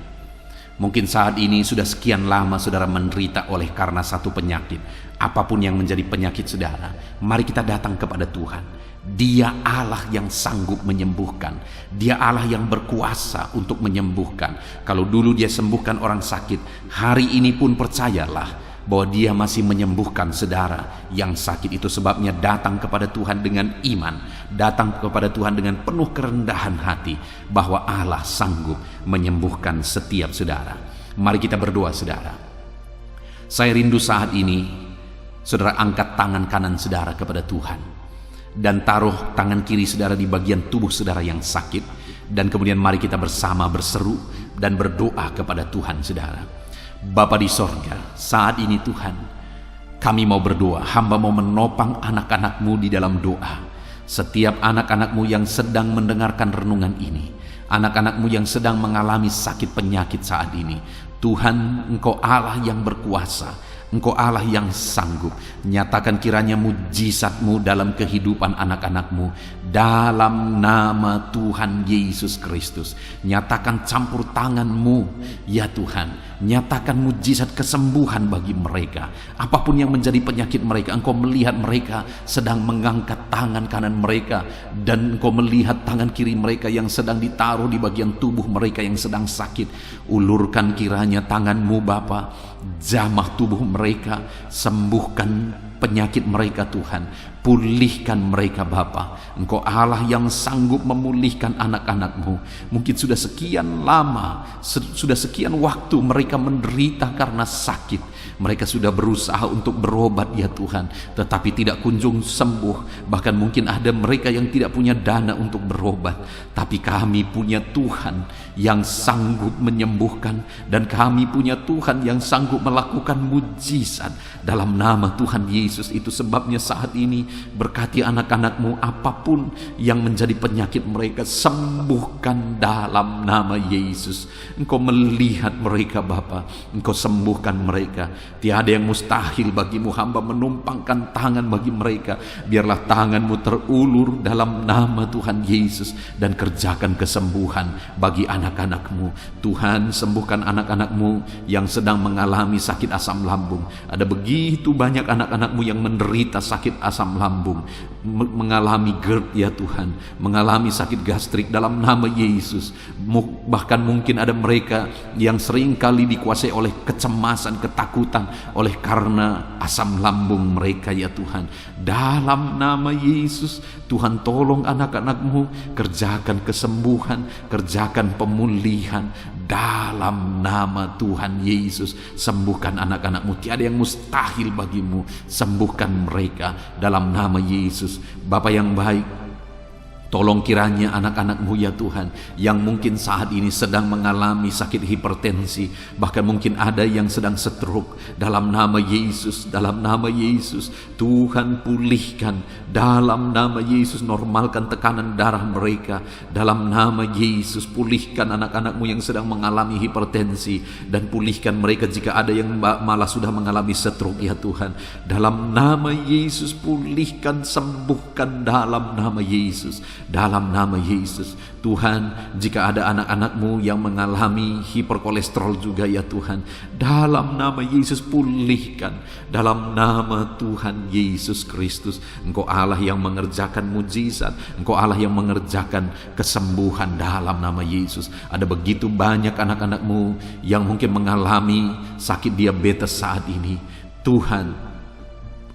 Speaker 1: Mungkin saat ini sudah sekian lama saudara menderita oleh karena satu penyakit. Apapun yang menjadi penyakit saudara, mari kita datang kepada Tuhan. Dia Allah yang sanggup menyembuhkan. Dia Allah yang berkuasa untuk menyembuhkan. Kalau dulu Dia sembuhkan orang sakit, hari ini pun percayalah bahwa Dia masih menyembuhkan saudara yang sakit. Itu sebabnya datang kepada Tuhan dengan iman, datang kepada Tuhan dengan penuh kerendahan hati bahwa Allah sanggup menyembuhkan setiap saudara. Mari kita berdoa saudara. Saya rindu saat ini saudara angkat tangan kanan saudara kepada Tuhan dan taruh tangan kiri saudara di bagian tubuh saudara yang sakit, dan kemudian mari kita bersama berseru dan berdoa kepada Tuhan saudara. Bapa di sorga, saat ini Tuhan, kami mau berdoa, hamba mau menopang anak-anak-Mu di dalam doa. Setiap anak-anak-Mu yang sedang mendengarkan renungan ini, anak-anak-Mu yang sedang mengalami sakit penyakit saat ini, Tuhan, Engkau Allah yang berkuasa, Engkau Allah yang sanggup. Nyatakan kiranya mujizat-Mu dalam kehidupan anak-anak-Mu dalam nama Tuhan Yesus Kristus. Nyatakan campur tangan-Mu ya Tuhan. Nyatakan mujizat kesembuhan bagi mereka. Apapun yang menjadi penyakit mereka, Engkau melihat mereka sedang mengangkat tangan kanan mereka, dan Engkau melihat tangan kiri mereka yang sedang ditaruh di bagian tubuh mereka yang sedang sakit. Ulurkan kiranya tangan-Mu Bapa, jamah tubuh mereka, sembuhkan penyakit mereka Tuhan, pulihkan mereka Bapa. Engkau Allah yang sanggup memulihkan anak-anak-Mu. Mungkin sudah sekian lama, sudah sekian waktu mereka menderita karena sakit. Mereka sudah berusaha untuk berobat ya Tuhan, tetapi tidak kunjung sembuh. Bahkan mungkin ada mereka yang tidak punya dana untuk berobat. Tapi kami punya Tuhan yang sanggup menyembuhkan, dan kami punya Tuhan yang sanggup melakukan mujizat dalam nama Tuhan Yesus. Itu sebabnya saat ini berkati anak-anak-Mu, apapun yang menjadi penyakit mereka, sembuhkan dalam nama Yesus. Engkau melihat mereka Bapa, Engkau sembuhkan mereka. Tiada yang mustahil bagimu, hamba menumpangkan tangan bagi mereka. Biarlah tangan-Mu terulur dalam nama Tuhan Yesus, dan kerjakan kesembuhan bagi anak-anak-Mu. Tuhan, sembuhkan anak-anak-Mu yang sedang mengalami sakit asam lambung. Ada begitu banyak anak-anak-Mu yang menderita sakit asam lambung, mengalami GERD ya Tuhan, mengalami sakit gastrik dalam nama Yesus. Bahkan mungkin ada mereka yang seringkali dikuasai oleh kecemasan, ketakutan oleh karena asam lambung mereka ya Tuhan. Dalam nama Yesus, Tuhan tolong anak-anak-Mu, kerjakan kesembuhan, kerjakan pemulihan dalam nama Tuhan Yesus. Sembuhkan anak-anak-Mu, tiada yang mustahil bagimu. Sembuhkan mereka dalam nama Yesus. Bapa yang baik, tolong kiranya anak-anak-Mu ya Tuhan, yang mungkin saat ini sedang mengalami sakit hipertensi, bahkan mungkin ada yang sedang stroke, dalam nama Yesus, dalam nama Yesus, Tuhan pulihkan dalam nama Yesus. Normalkan tekanan darah mereka dalam nama Yesus. Pulihkan anak-anak-Mu yang sedang mengalami hipertensi, dan pulihkan mereka jika ada yang malah sudah mengalami stroke ya Tuhan. Dalam nama Yesus, pulihkan, sembuhkan dalam nama Yesus. Dalam nama Yesus. Tuhan, jika ada anak-anak-Mu yang mengalami hiperkolesterol juga ya Tuhan, dalam nama Yesus pulihkan dalam nama Tuhan Yesus Kristus. Engkau Allah yang mengerjakan mujizat, Engkau Allah yang mengerjakan kesembuhan dalam nama Yesus. Ada begitu banyak anak-anak-Mu yang mungkin mengalami sakit diabetes saat ini. Tuhan,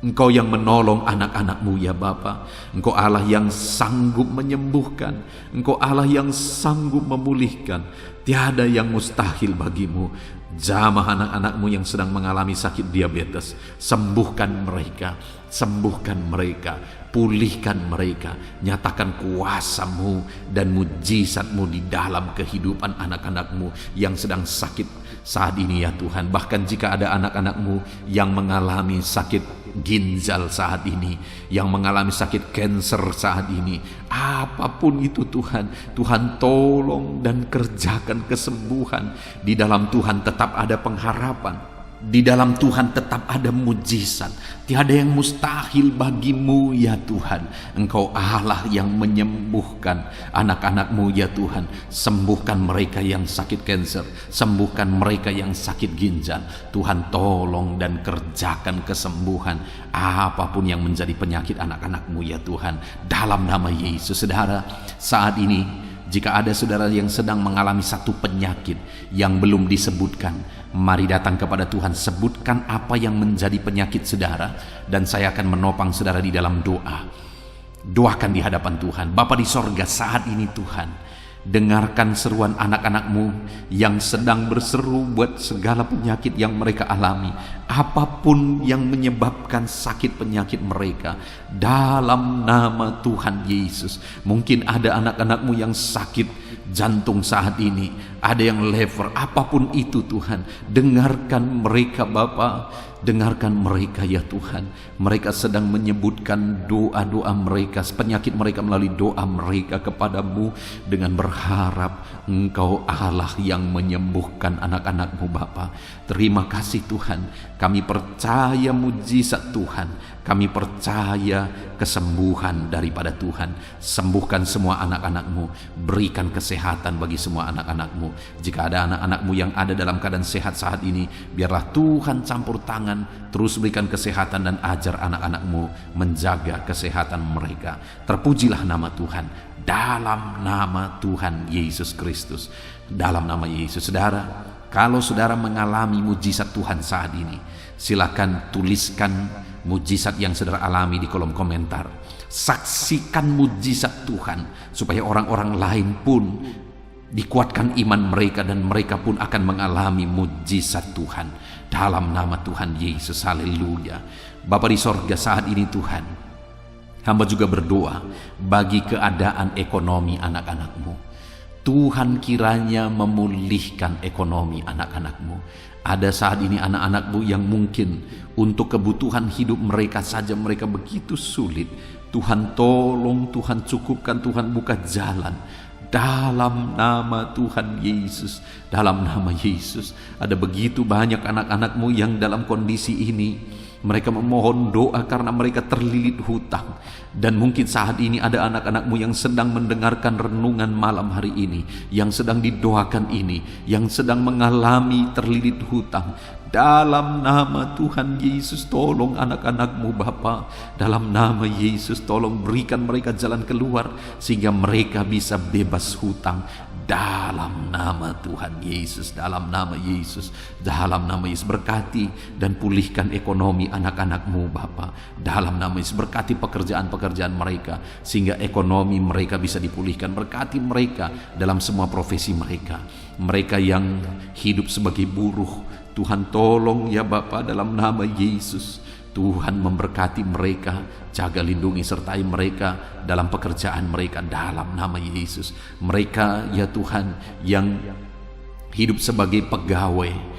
Speaker 1: Engkau yang menolong anak-anak-Mu ya Bapa. Engkau Allah yang sanggup menyembuhkan. Engkau Allah yang sanggup memulihkan. Tiada yang mustahil bagimu. Jamah anak-anak-Mu yang sedang mengalami sakit diabetes. Sembuhkan mereka. Sembuhkan mereka. Pulihkan mereka. Nyatakan kuasa-Mu dan mujizat-Mu di dalam kehidupan anak-anak-Mu yang sedang sakit saat ini ya Tuhan. Bahkan jika ada anak-anak-Mu yang mengalami sakit ginjal saat ini, yang mengalami sakit kanker saat ini, apapun itu Tuhan, Tuhan tolong dan kerjakan kesembuhan. Di dalam Tuhan tetap ada pengharapan. Di dalam Tuhan tetap ada mujizat. Tiada yang mustahil bagimu ya Tuhan. Engkau Allah yang menyembuhkan anak-anak-Mu ya Tuhan. Sembuhkan mereka yang sakit kanker. Sembuhkan mereka yang sakit ginjal. Tuhan tolong dan kerjakan kesembuhan apapun yang menjadi penyakit anak-anak-Mu ya Tuhan. Dalam nama Yesus. Saudara, saat ini jika ada saudara yang sedang mengalami satu penyakit yang belum disebutkan, mari datang kepada Tuhan, sebutkan apa yang menjadi penyakit saudara, dan saya akan menopang saudara di dalam doa. Doakan di hadapan Tuhan. Bapa di sorga, saat ini Tuhan, dengarkan seruan anak-anak-Mu yang sedang berseru buat segala penyakit yang mereka alami. Apapun yang menyebabkan sakit penyakit mereka, dalam nama Tuhan Yesus. Mungkin ada anak-anak-Mu yang sakit jantung saat ini, ada yang liver, apapun itu Tuhan, dengarkan mereka Bapa. Dengarkan mereka ya Tuhan. Mereka sedang menyebutkan doa-doa mereka, penyakit mereka melalui doa mereka kepadamu, dengan berharap Engkau Allah yang menyembuhkan anak-anak-Mu Bapa. Terima kasih Tuhan. Kami percaya mujizat Tuhan. Kami percaya kesembuhan daripada Tuhan. Sembuhkan semua anak-anak-Mu. Berikan kesehatan bagi semua anak-anak-Mu. Jika ada anak-anak-Mu yang ada dalam keadaan sehat saat ini, biarlah Tuhan campur tangan, terus berikan kesehatan dan ajar anak-anak-Mu menjaga kesehatan mereka. Terpujilah nama Tuhan. Dalam nama Tuhan Yesus Kristus. Dalam nama Yesus. Saudara, kalau saudara mengalami mujizat Tuhan saat ini, silakan tuliskan mujizat yang saudara alami di kolom komentar. Saksikan mujizat Tuhan supaya orang-orang lain pun dikuatkan iman mereka, dan mereka pun akan mengalami mujizat Tuhan. Dalam nama Tuhan Yesus. Haleluya. Bapa di sorga, saat ini Tuhan, hamba juga berdoa bagi keadaan ekonomi anak-anak-Mu. Tuhan kiranya memulihkan ekonomi anak-anak-Mu. Ada saat ini anak-anak-Mu yang mungkin untuk kebutuhan hidup mereka saja mereka begitu sulit. Tuhan tolong, Tuhan cukupkan, Tuhan buka jalan. Dalam nama Tuhan Yesus. Dalam nama Yesus. Ada begitu banyak anak-anak-Mu yang dalam kondisi ini. Mereka memohon doa karena mereka terlilit hutang. Dan mungkin saat ini ada anak-anak-Mu yang sedang mendengarkan renungan malam hari ini, yang sedang didoakan ini, yang sedang mengalami terlilit hutang. Dalam nama Tuhan Yesus, tolong anak-anak-Mu Bapa. Dalam nama Yesus, tolong berikan mereka jalan keluar sehingga mereka bisa bebas hutang. Dalam nama Tuhan Yesus, dalam nama Yesus, dalam nama Yesus, berkati dan pulihkan ekonomi anak-anak-Mu Bapa. Dalam nama Yesus, berkati pekerjaan-pekerjaan mereka sehingga ekonomi mereka bisa dipulihkan. Berkati mereka dalam semua profesi mereka. Mereka yang hidup sebagai buruh, Tuhan tolong ya Bapa, dalam nama Yesus. Tuhan memberkati mereka, jaga lindungi sertai mereka dalam pekerjaan mereka dalam nama Yesus. Mereka ya Tuhan yang hidup sebagai pegawai,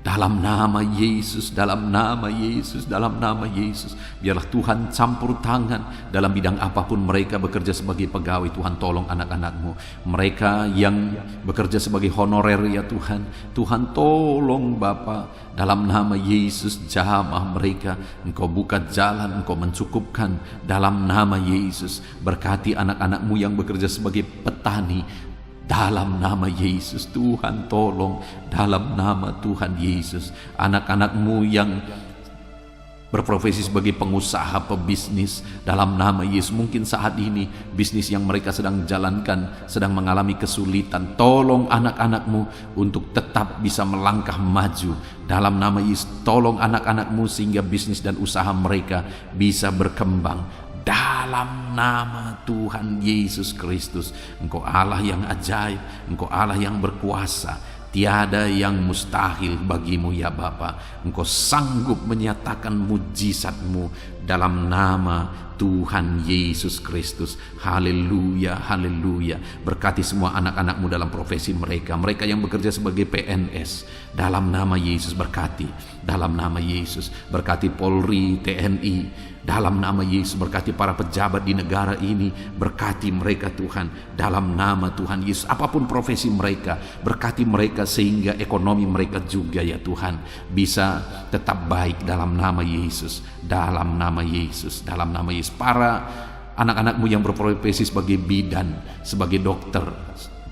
Speaker 1: dalam nama Yesus, dalam nama Yesus, dalam nama Yesus, biarlah Tuhan campur tangan dalam bidang apapun mereka bekerja sebagai pegawai. Tuhan tolong anak-anak-Mu. Mereka yang bekerja sebagai honorer ya Tuhan, Tuhan tolong Bapa. Dalam nama Yesus, jamah mereka, Engkau buka jalan, Engkau mencukupkan. Dalam nama Yesus, berkati anak-anak-Mu yang bekerja sebagai petani. Dalam nama Yesus, Tuhan tolong. Dalam nama Tuhan Yesus, anak-anak-Mu yang berprofesi sebagai pengusaha, pebisnis dalam nama Yesus. Mungkin saat ini bisnis yang mereka sedang jalankan sedang mengalami kesulitan. Tolong anak-anak-Mu untuk tetap bisa melangkah maju dalam nama Yesus. Tolong anak-anak-Mu sehingga bisnis dan usaha mereka bisa berkembang dalam nama Tuhan Yesus Kristus. Engkau Allah yang ajaib, Engkau Allah yang berkuasa. Tiada yang mustahil bagimu ya Bapa. Engkau sanggup menyatakan mujizat-Mu dalam nama Tuhan Yesus Kristus. Haleluya, haleluya. Berkati semua anak-anak-Mu dalam profesi mereka. Mereka yang bekerja sebagai PNS, dalam nama Yesus berkati. Dalam nama Yesus berkati Polri, TNI. Dalam nama Yesus berkati para pejabat di negara ini. Berkati mereka Tuhan, dalam nama Tuhan Yesus. Apapun profesi mereka, berkati mereka sehingga ekonomi mereka juga ya Tuhan bisa tetap baik dalam nama Yesus. Dalam nama Yesus, dalam nama Yesus. Para anak-anak-Mu yang berprofesi sebagai bidan, sebagai dokter,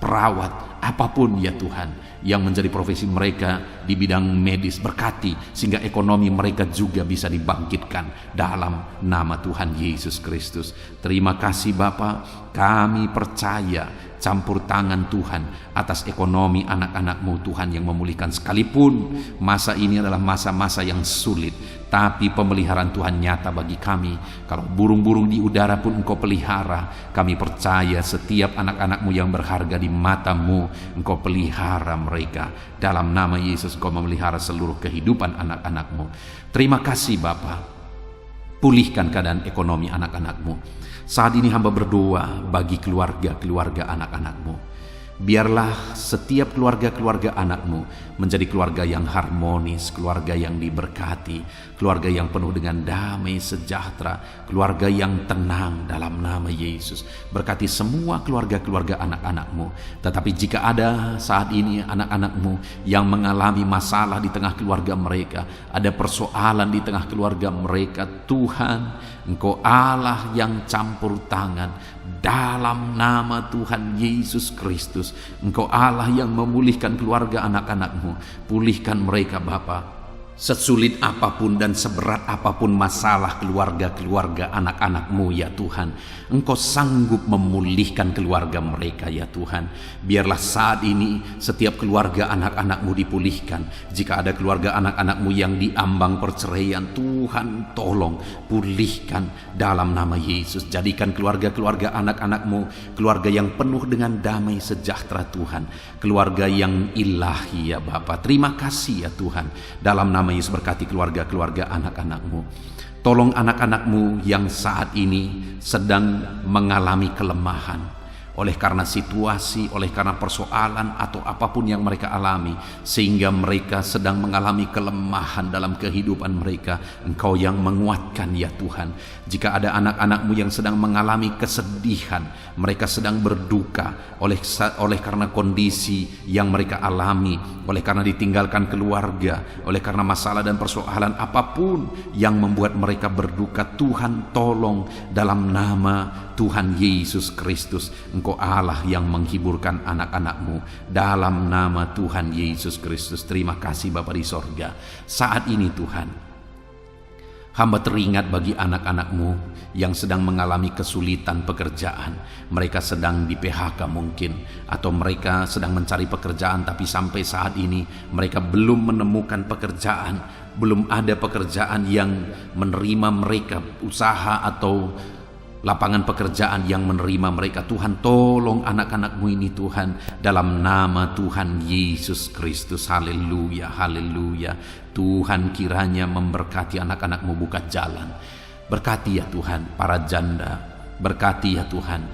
Speaker 1: perawat, apapun ya Tuhan yang menjadi profesi mereka di bidang medis, berkati sehingga ekonomi mereka juga bisa dibangkitkan dalam nama Tuhan Yesus Kristus. Terima kasih Bapa, kami percaya campur tangan Tuhan atas ekonomi anak-anak-Mu Tuhan yang memulihkan. Sekalipun masa ini adalah masa-masa yang sulit, tapi pemeliharaan Tuhan nyata bagi kami. Kalau burung-burung di udara pun Engkau pelihara, kami percaya setiap anak-anak-Mu yang berharga di mata-Mu Engkau pelihara mereka. Dalam nama Yesus Engkau memelihara seluruh kehidupan anak-anak-Mu. Terima kasih Bapa, pulihkan keadaan ekonomi anak-anak-Mu. Saat ini hamba berdoa bagi keluarga-keluarga anak-anak-Mu. Biarlah setiap keluarga-keluarga anak-Mu menjadi keluarga yang harmonis, keluarga yang diberkati, keluarga yang penuh dengan damai sejahtera, keluarga yang tenang dalam nama Yesus. Berkati semua keluarga-keluarga anak-anak-Mu. Tetapi jika ada saat ini anak-anak-Mu yang mengalami masalah di tengah keluarga mereka, ada persoalan di tengah keluarga mereka, Tuhan, Engkau Allah yang campur tangan. Dalam nama Tuhan Yesus Kristus, Engkau Allah yang memulihkan keluarga anak-anak-Mu. Pulihkan mereka Bapa. Sesulit apapun dan seberat apapun masalah keluarga-keluarga anak-anak-Mu ya Tuhan, Engkau sanggup memulihkan keluarga mereka ya Tuhan. Biarlah saat ini setiap keluarga anak-anak-Mu dipulihkan. Jika ada keluarga anak-anak-Mu yang diambang perceraian, Tuhan tolong pulihkan dalam nama Yesus. Jadikan keluarga-keluarga anak-anak-Mu keluarga yang penuh dengan damai sejahtera Tuhan, keluarga yang ilahi ya Bapa. Terima kasih ya Tuhan. Dalam nama Yesus berkati keluarga-keluarga anak-anak-Mu. Tolong anak-anak-Mu yang saat ini sedang mengalami kelemahan oleh karena situasi, oleh karena persoalan atau apapun yang mereka alami, sehingga mereka sedang mengalami kelemahan dalam kehidupan mereka. Engkau yang menguatkan ya Tuhan. Jika ada anak-anak-Mu yang sedang mengalami kesedihan, mereka sedang berduka oleh karena kondisi yang mereka alami, oleh karena ditinggalkan keluarga, oleh karena masalah dan persoalan apapun yang membuat mereka berduka, Tuhan tolong dalam nama Tuhan Yesus Kristus. Engkau Allah yang menghiburkan anak-anak-Mu dalam nama Tuhan Yesus Kristus. Terima kasih Bapa di sorga. Saat ini Tuhan, hamba teringat bagi anak-anak-Mu yang sedang mengalami kesulitan pekerjaan. Mereka sedang di PHK mungkin, atau mereka sedang mencari pekerjaan tapi sampai saat ini mereka belum menemukan pekerjaan. Belum ada pekerjaan yang menerima mereka, usaha atau lapangan pekerjaan yang menerima mereka. Tuhan tolong anak-anak-Mu ini Tuhan, dalam nama Tuhan Yesus Kristus. Haleluya, haleluya. Tuhan kiranya memberkati anak-anak-Mu buka jalan. Berkati ya Tuhan para janda, berkati ya Tuhan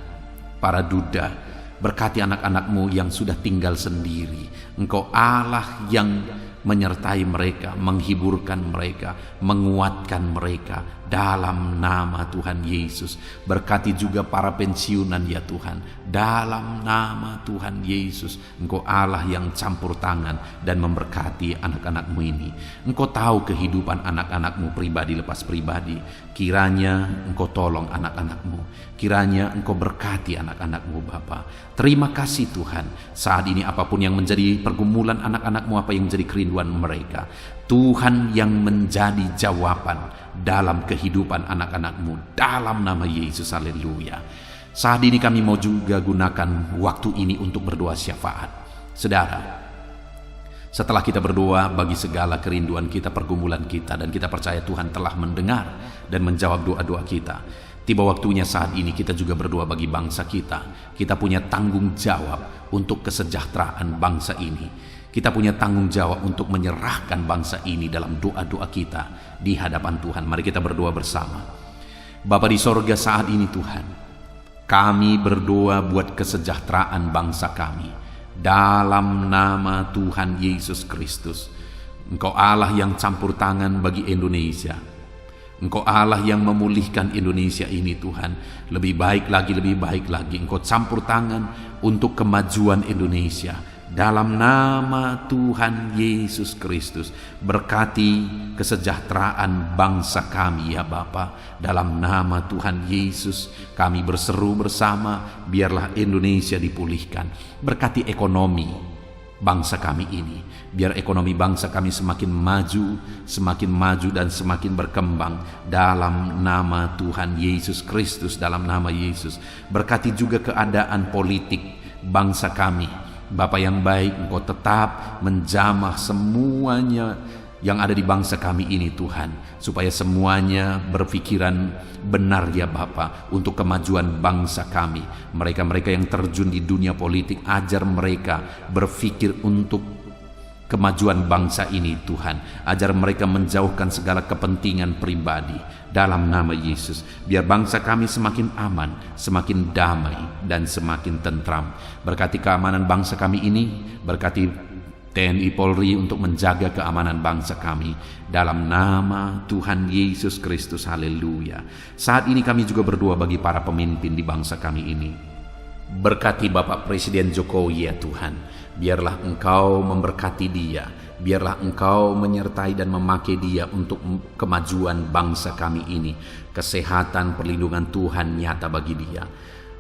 Speaker 1: para duda, berkati anak-anak-Mu yang sudah tinggal sendiri. Engkau Allah yang menyertai mereka, menghiburkan mereka, menguatkan mereka dalam nama Tuhan Yesus. Berkati juga para pensiunan ya Tuhan, dalam nama Tuhan Yesus. Engkau Allah yang campur tangan dan memberkati anak-anak-Mu ini. Engkau tahu kehidupan anak-anak-Mu pribadi lepas pribadi. Kiranya Engkau tolong anak-anak-Mu, kiranya Engkau berkati anak-anak-Mu Bapa. Terima kasih Tuhan. Saat ini apapun yang menjadi pergumulan anak-anak-Mu, apa yang menjadi kerinduan mereka, Tuhan yang menjadi jawaban dalam kehidupan anak-anak-Mu, dalam nama Yesus, haleluya. Saat ini kami mau juga gunakan waktu ini untuk berdoa syafaat. Saudara, setelah kita berdoa bagi segala kerinduan kita, pergumulan kita, dan kita percaya Tuhan telah mendengar dan menjawab doa-doa kita, tiba waktunya saat ini kita juga berdoa bagi bangsa kita. Kita punya tanggung jawab untuk kesejahteraan bangsa ini. Kita punya tanggung jawab untuk menyerahkan bangsa ini dalam doa-doa kita di hadapan Tuhan. Mari kita berdoa bersama. Bapa di sorga, saat ini Tuhan, kami berdoa buat kesejahteraan bangsa kami. Dalam nama Tuhan Yesus Kristus. Engkau Allah yang campur tangan bagi Indonesia. Engkau Allah yang memulihkan Indonesia ini Tuhan. Lebih baik lagi. Engkau campur tangan untuk kemajuan Indonesia. Dalam nama Tuhan Yesus Kristus, berkati kesejahteraan bangsa kami ya Bapa. Dalam nama Tuhan Yesus, kami berseru bersama, biarlah Indonesia dipulihkan. Berkati ekonomi bangsa kami ini, biar ekonomi bangsa kami semakin maju dan semakin berkembang. Dalam nama Tuhan Yesus Kristus, dalam nama Yesus. Berkati juga keadaan politik bangsa kami. Bapa yang baik, Engkau tetap menjamah semuanya yang ada di bangsa kami ini Tuhan, supaya semuanya berpikiran benar ya Bapa, untuk kemajuan bangsa kami. Mereka-mereka yang terjun di dunia politik, ajar mereka berpikir untuk kemajuan bangsa ini Tuhan. Ajar mereka menjauhkan segala kepentingan pribadi. Dalam nama Yesus, biar bangsa kami semakin aman, semakin damai, dan semakin tentram. Berkati keamanan bangsa kami ini, berkati TNI Polri untuk menjaga keamanan bangsa kami. Dalam nama Tuhan Yesus Kristus, haleluya. Saat ini kami juga berdoa bagi para pemimpin di bangsa kami ini. Berkati Bapak Presiden Jokowi ya Tuhan. Biarlah Engkau memberkati dia. Biarlah Engkau menyertai dan memakai dia untuk kemajuan bangsa kami ini. Kesehatan, perlindungan Tuhan nyata bagi dia.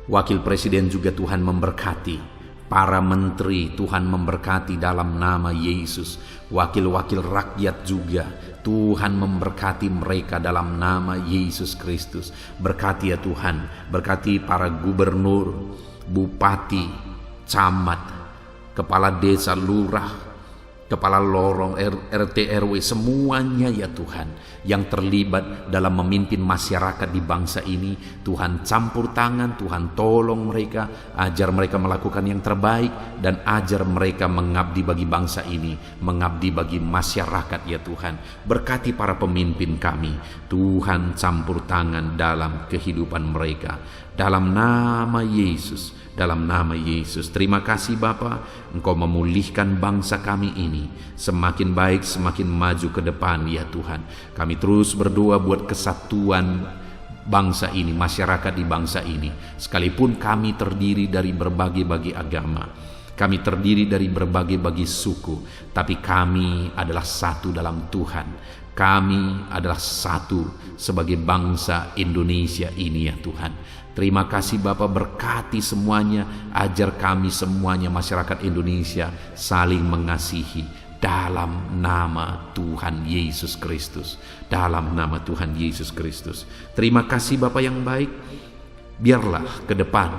Speaker 1: Wakil Presiden juga Tuhan memberkati. Para menteri Tuhan memberkati dalam nama Yesus. Wakil-wakil rakyat juga Tuhan memberkati mereka dalam nama Yesus Kristus. Berkati ya Tuhan. Berkati para gubernur, bupati, camat, kepala desa, lurah, kepala lorong, RT RW, semuanya ya Tuhan yang terlibat dalam memimpin masyarakat di bangsa ini. Tuhan campur tangan, Tuhan tolong mereka, ajar mereka melakukan yang terbaik, dan ajar mereka mengabdi bagi bangsa ini, mengabdi bagi masyarakat ya Tuhan. Berkati para pemimpin kami, Tuhan campur tangan dalam kehidupan mereka. Dalam nama Yesus, dalam nama Yesus. Terima kasih Bapa, Engkau memulihkan bangsa kami ini semakin baik, semakin maju ke depan ya Tuhan. Kami terus berdoa buat kesatuan bangsa ini, masyarakat di bangsa ini. Sekalipun kami terdiri dari berbagai agama, kami terdiri dari berbagai suku, tapi kami adalah satu dalam Tuhan. Kami adalah satu sebagai bangsa Indonesia ini ya Tuhan. Terima kasih Bapa, berkati semuanya, ajar kami semuanya masyarakat Indonesia saling mengasihi dalam nama Tuhan Yesus Kristus. Dalam nama Tuhan Yesus Kristus. Terima kasih Bapa yang baik. Biarlah ke depan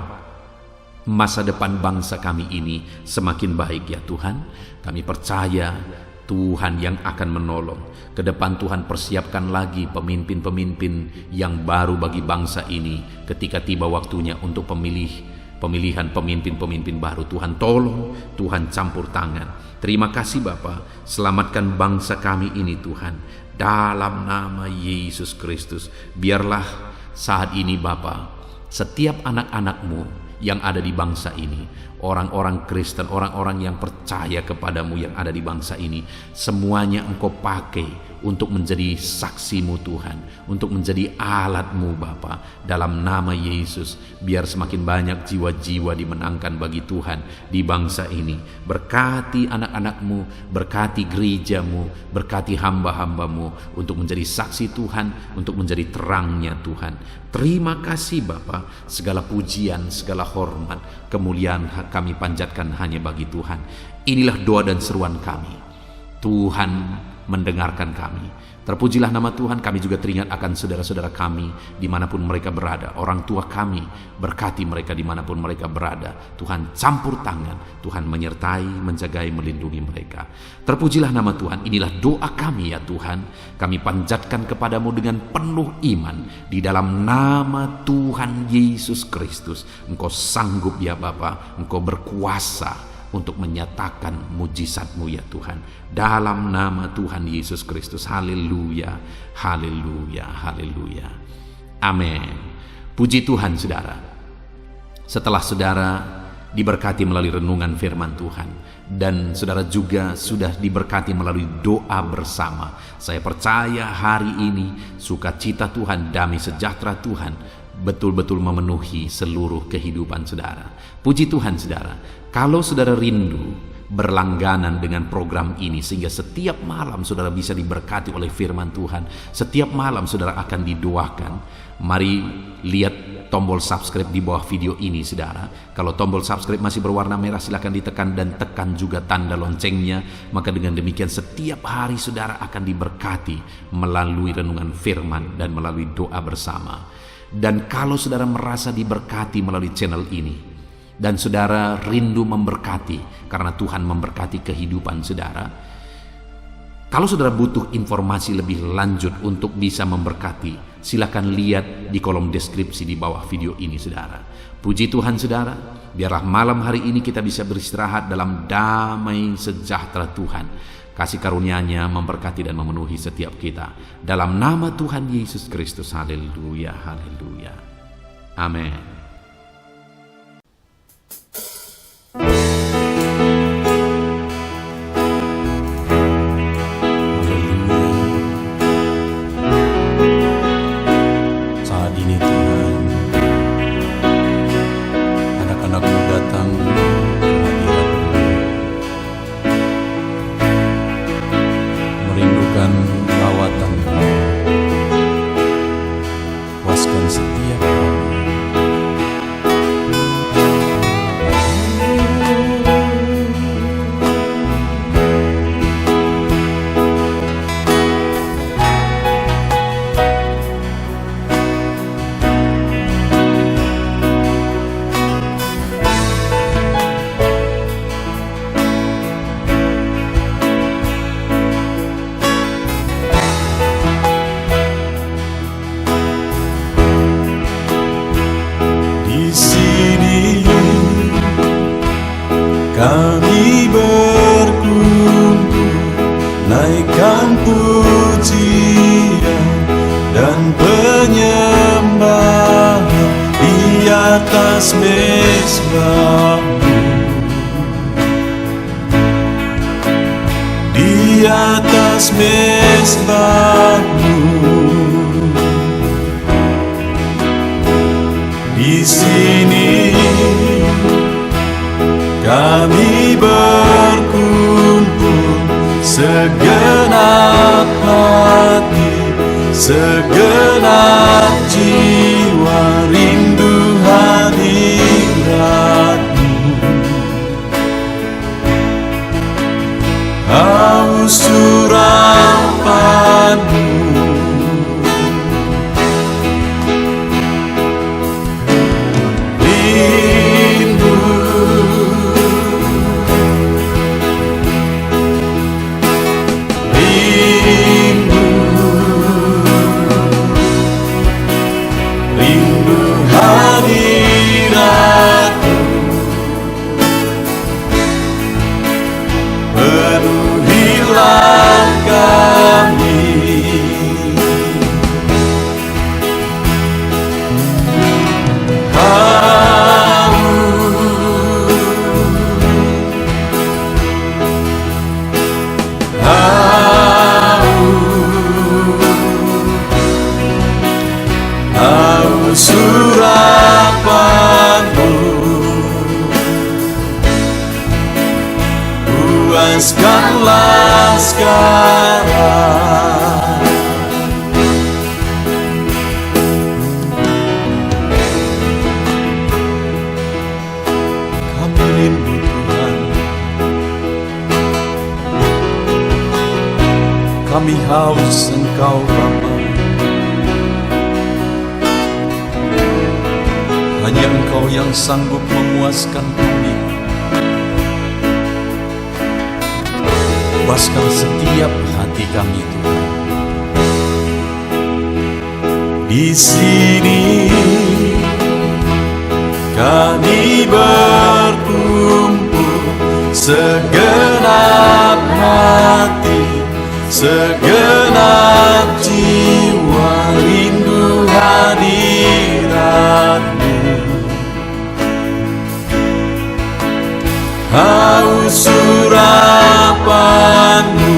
Speaker 1: masa depan bangsa kami ini semakin baik ya Tuhan. Kami percaya Tuhan yang akan menolong. Ke depan Tuhan persiapkan lagi pemimpin-pemimpin yang baru bagi bangsa ini ketika tiba waktunya untuk pemilihan pemimpin-pemimpin baru. Tuhan tolong, Tuhan campur tangan. Terima kasih Bapa, selamatkan bangsa kami ini Tuhan. Dalam nama Yesus Kristus, biarlah saat ini Bapa, setiap anak-anak-Mu yang ada di bangsa ini, orang-orang Kristen, orang-orang yang percaya kepadamu yang ada di bangsa ini, semuanya Engkau pakai untuk menjadi saksimu Tuhan, untuk menjadi alatmu Bapa. Dalam nama Yesus, biar semakin banyak jiwa-jiwa dimenangkan bagi Tuhan di bangsa ini. Berkati anak-anakmu, berkati gerejamu, berkati hamba-hambamu untuk menjadi saksi Tuhan, untuk menjadi terangnya Tuhan. Terima kasih Bapa, segala pujian, segala hormat, kemuliaan kami panjatkan hanya bagi Tuhan. Inilah doa dan seruan kami. Tuhan mendengarkan kami. Terpujilah nama Tuhan. Kami juga teringat akan saudara-saudara kami dimanapun mereka berada, orang tua kami, berkati mereka dimanapun mereka berada. Tuhan campur tangan, Tuhan menyertai, menjagai, melindungi mereka. Terpujilah nama Tuhan. Inilah doa kami ya Tuhan. Kami panjatkan kepadamu dengan penuh iman di dalam nama Tuhan Yesus Kristus. Engkau sanggup ya Bapa, Engkau berkuasa untuk menyatakan mujizat-Mu ya Tuhan, dalam nama Tuhan Yesus Kristus. Haleluya, haleluya, haleluya. Amin. Puji Tuhan saudara. Setelah saudara diberkati melalui renungan firman Tuhan, dan saudara juga sudah diberkati melalui doa bersama, saya percaya hari ini sukacita Tuhan, damai sejahtera Tuhan betul-betul memenuhi seluruh kehidupan saudara. Puji Tuhan saudara. Kalau saudara rindu berlangganan dengan program ini sehingga setiap malam saudara bisa diberkati oleh firman Tuhan, setiap malam saudara akan didoakan, mari lihat tombol subscribe di bawah video ini saudara. Kalau tombol subscribe masih berwarna merah, silakan ditekan dan tekan juga tanda loncengnya. Maka dengan demikian setiap hari saudara akan diberkati melalui renungan firman dan melalui doa bersama. Dan kalau saudara merasa diberkati melalui channel ini, dan saudara rindu memberkati karena Tuhan memberkati kehidupan saudara, kalau saudara butuh informasi lebih lanjut untuk bisa memberkati, silakan lihat di kolom deskripsi di bawah video ini saudara. Puji Tuhan saudara, biarlah malam hari ini kita bisa beristirahat dalam damai sejahtera Tuhan. Kasih karunia-Nya memberkati dan memenuhi setiap kita. Dalam nama Tuhan Yesus Kristus. Haleluya, haleluya. Amin.
Speaker 2: Kami berkumpul, naikkan pujian dan penyembahan di atas mezbah-Mu, di atas mezbah-Mu. Di sini kami berkumpul, segenap hati, segenap jiwa, rindu hadirat-Mu. Haus urapan-Mu, surapan-Mu, puaskanlah sekarang. Kami rindu Tuhan, kami haus Engkau Bapa. Hanya Engkau yang sanggup memuaskan kami. Puaskan setiap hati kami Tuhan. Di sini kami berkumpul, segenap hati, segenap jiwa, rindu hadirat-Mu. Haus urapan-Mu,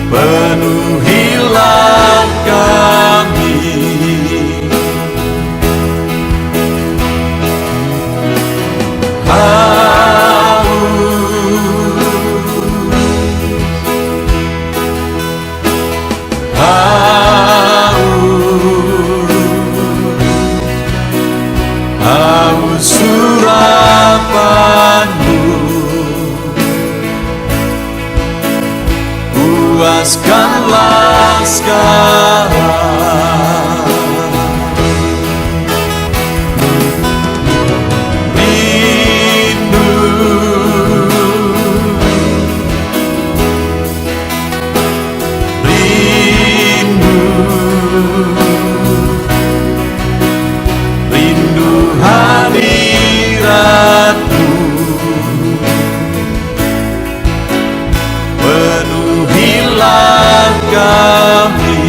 Speaker 2: penuhilah kami. Haus urapan-Mu, puaskanlah sekarang. Rindu, rindu, rindu hadirat-Mu. Penuhilah kami.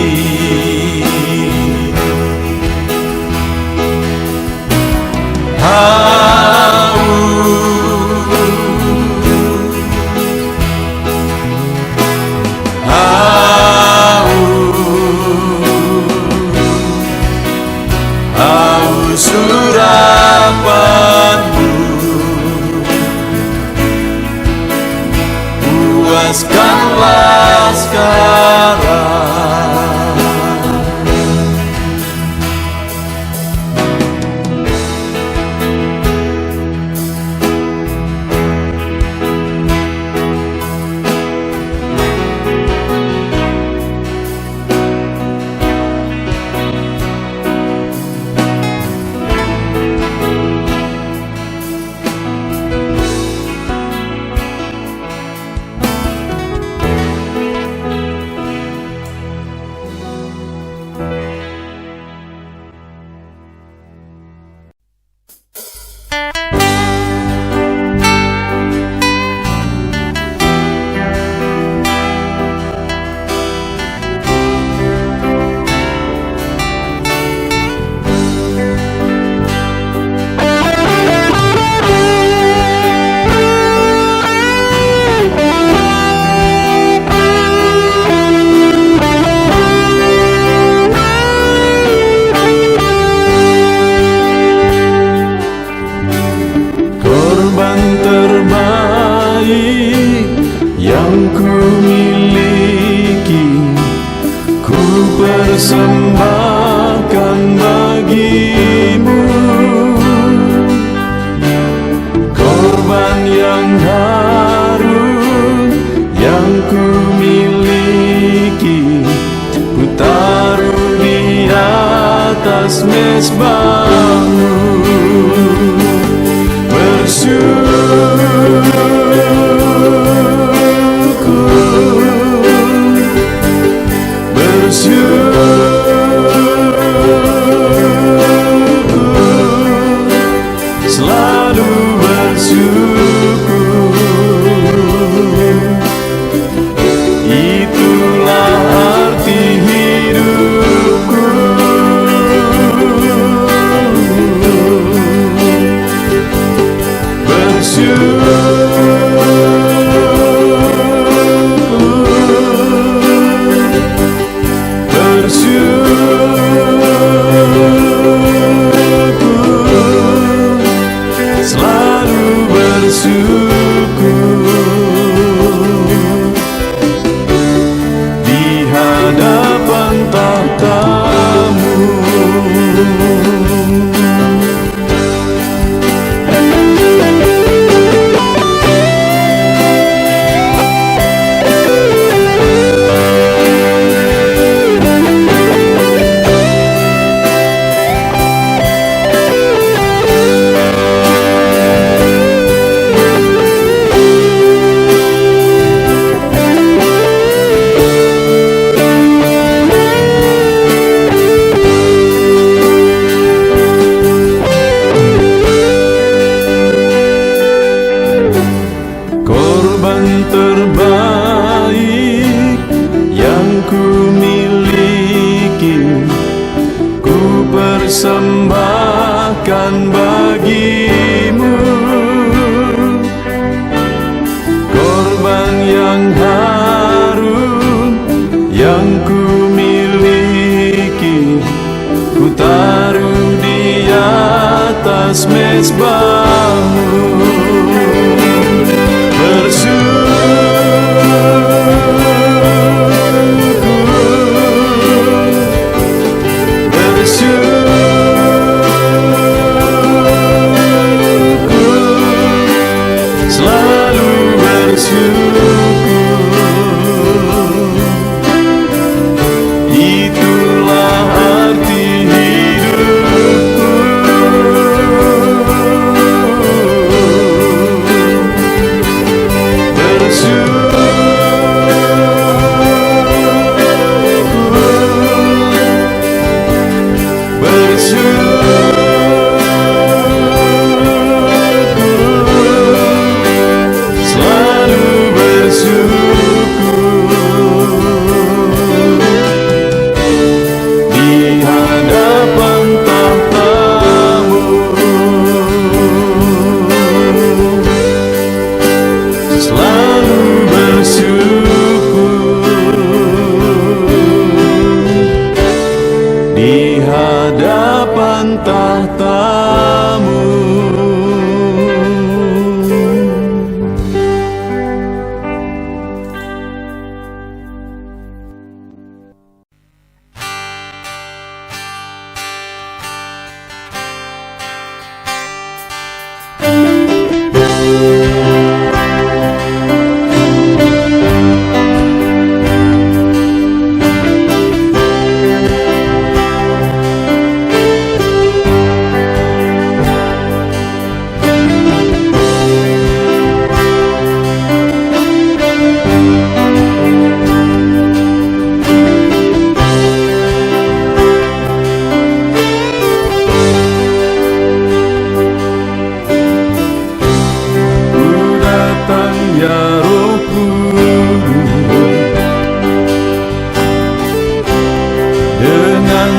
Speaker 2: Haus urapan-Mu, puaskanlah sekarang. Persembahkan bagi-Mu korban yang harum yang ku miliki, ku taruh di atas mezbah-Mu. Selalu bersyukur, itulah arti hidupku. Bersyukur, bersyukur. bersyukur di hadapan tahta-Mu. Korban terbaik yang ku miliki, ku persembahkan bagi-Mu. Korban yang harum yang ku miliki, ku taruh di atas mezbah-Mu. Selalu bersyukur, itulah arti hidupku. Di hadapan tahta-Mu.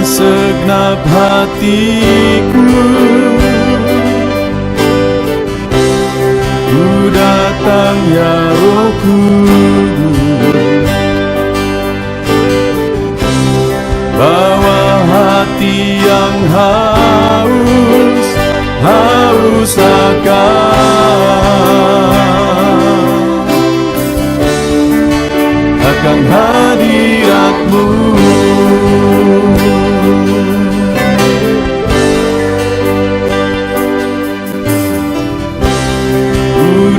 Speaker 2: Segenap hatiku ku datang, ya Roh Kudus. Bawa hati yang haus akan hadirat-Mu.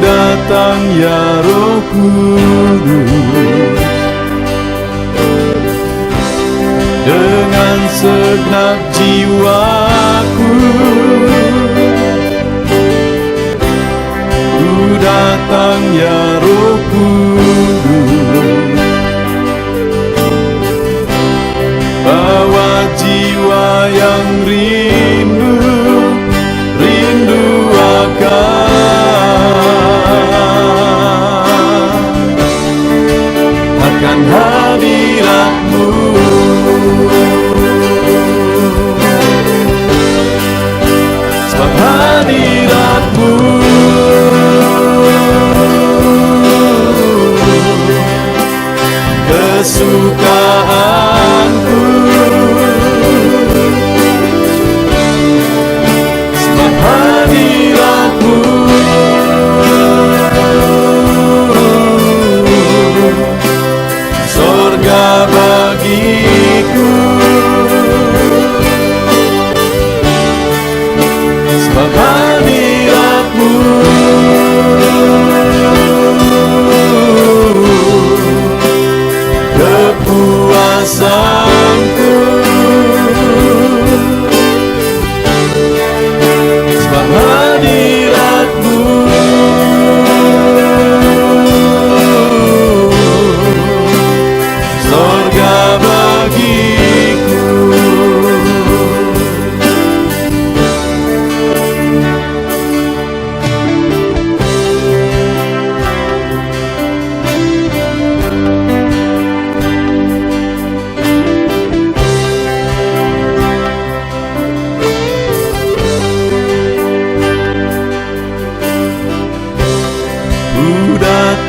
Speaker 2: Datang, ya Roh Kudus, dengan segenap jiwaku. Ku datang, ya Roh Kudus, bawa jiwa yang rindu akan hadirat-Mu. Sebab hadirat-Mu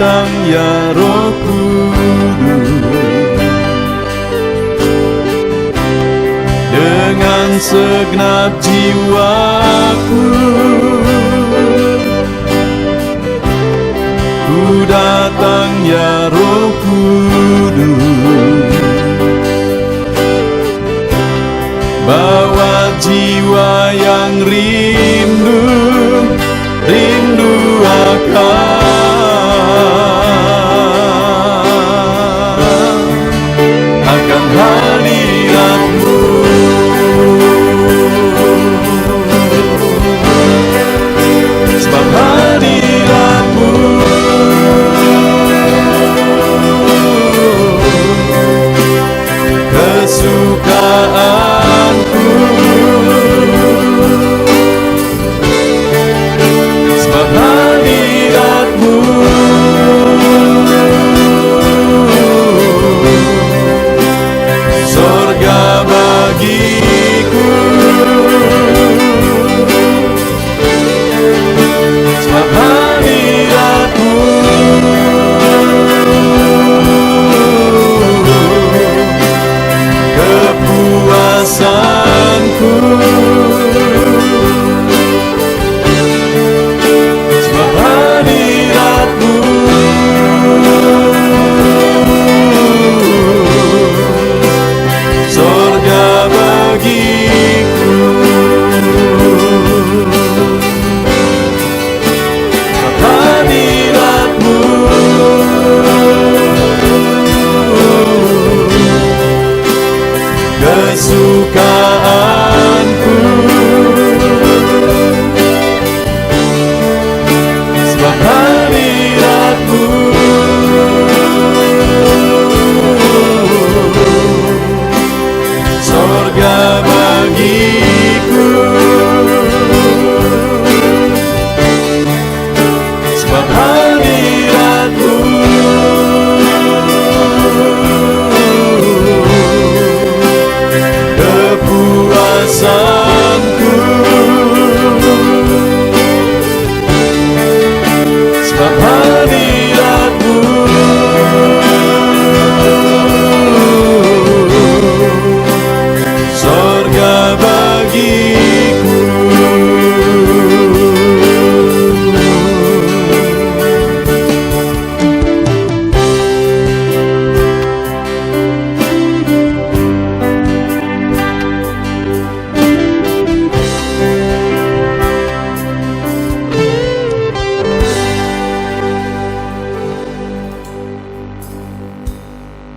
Speaker 2: datang ya Roh Kudus, dengan segenap jiwaku ku datang ya Roh Kudus, bawa jiwa yang rindu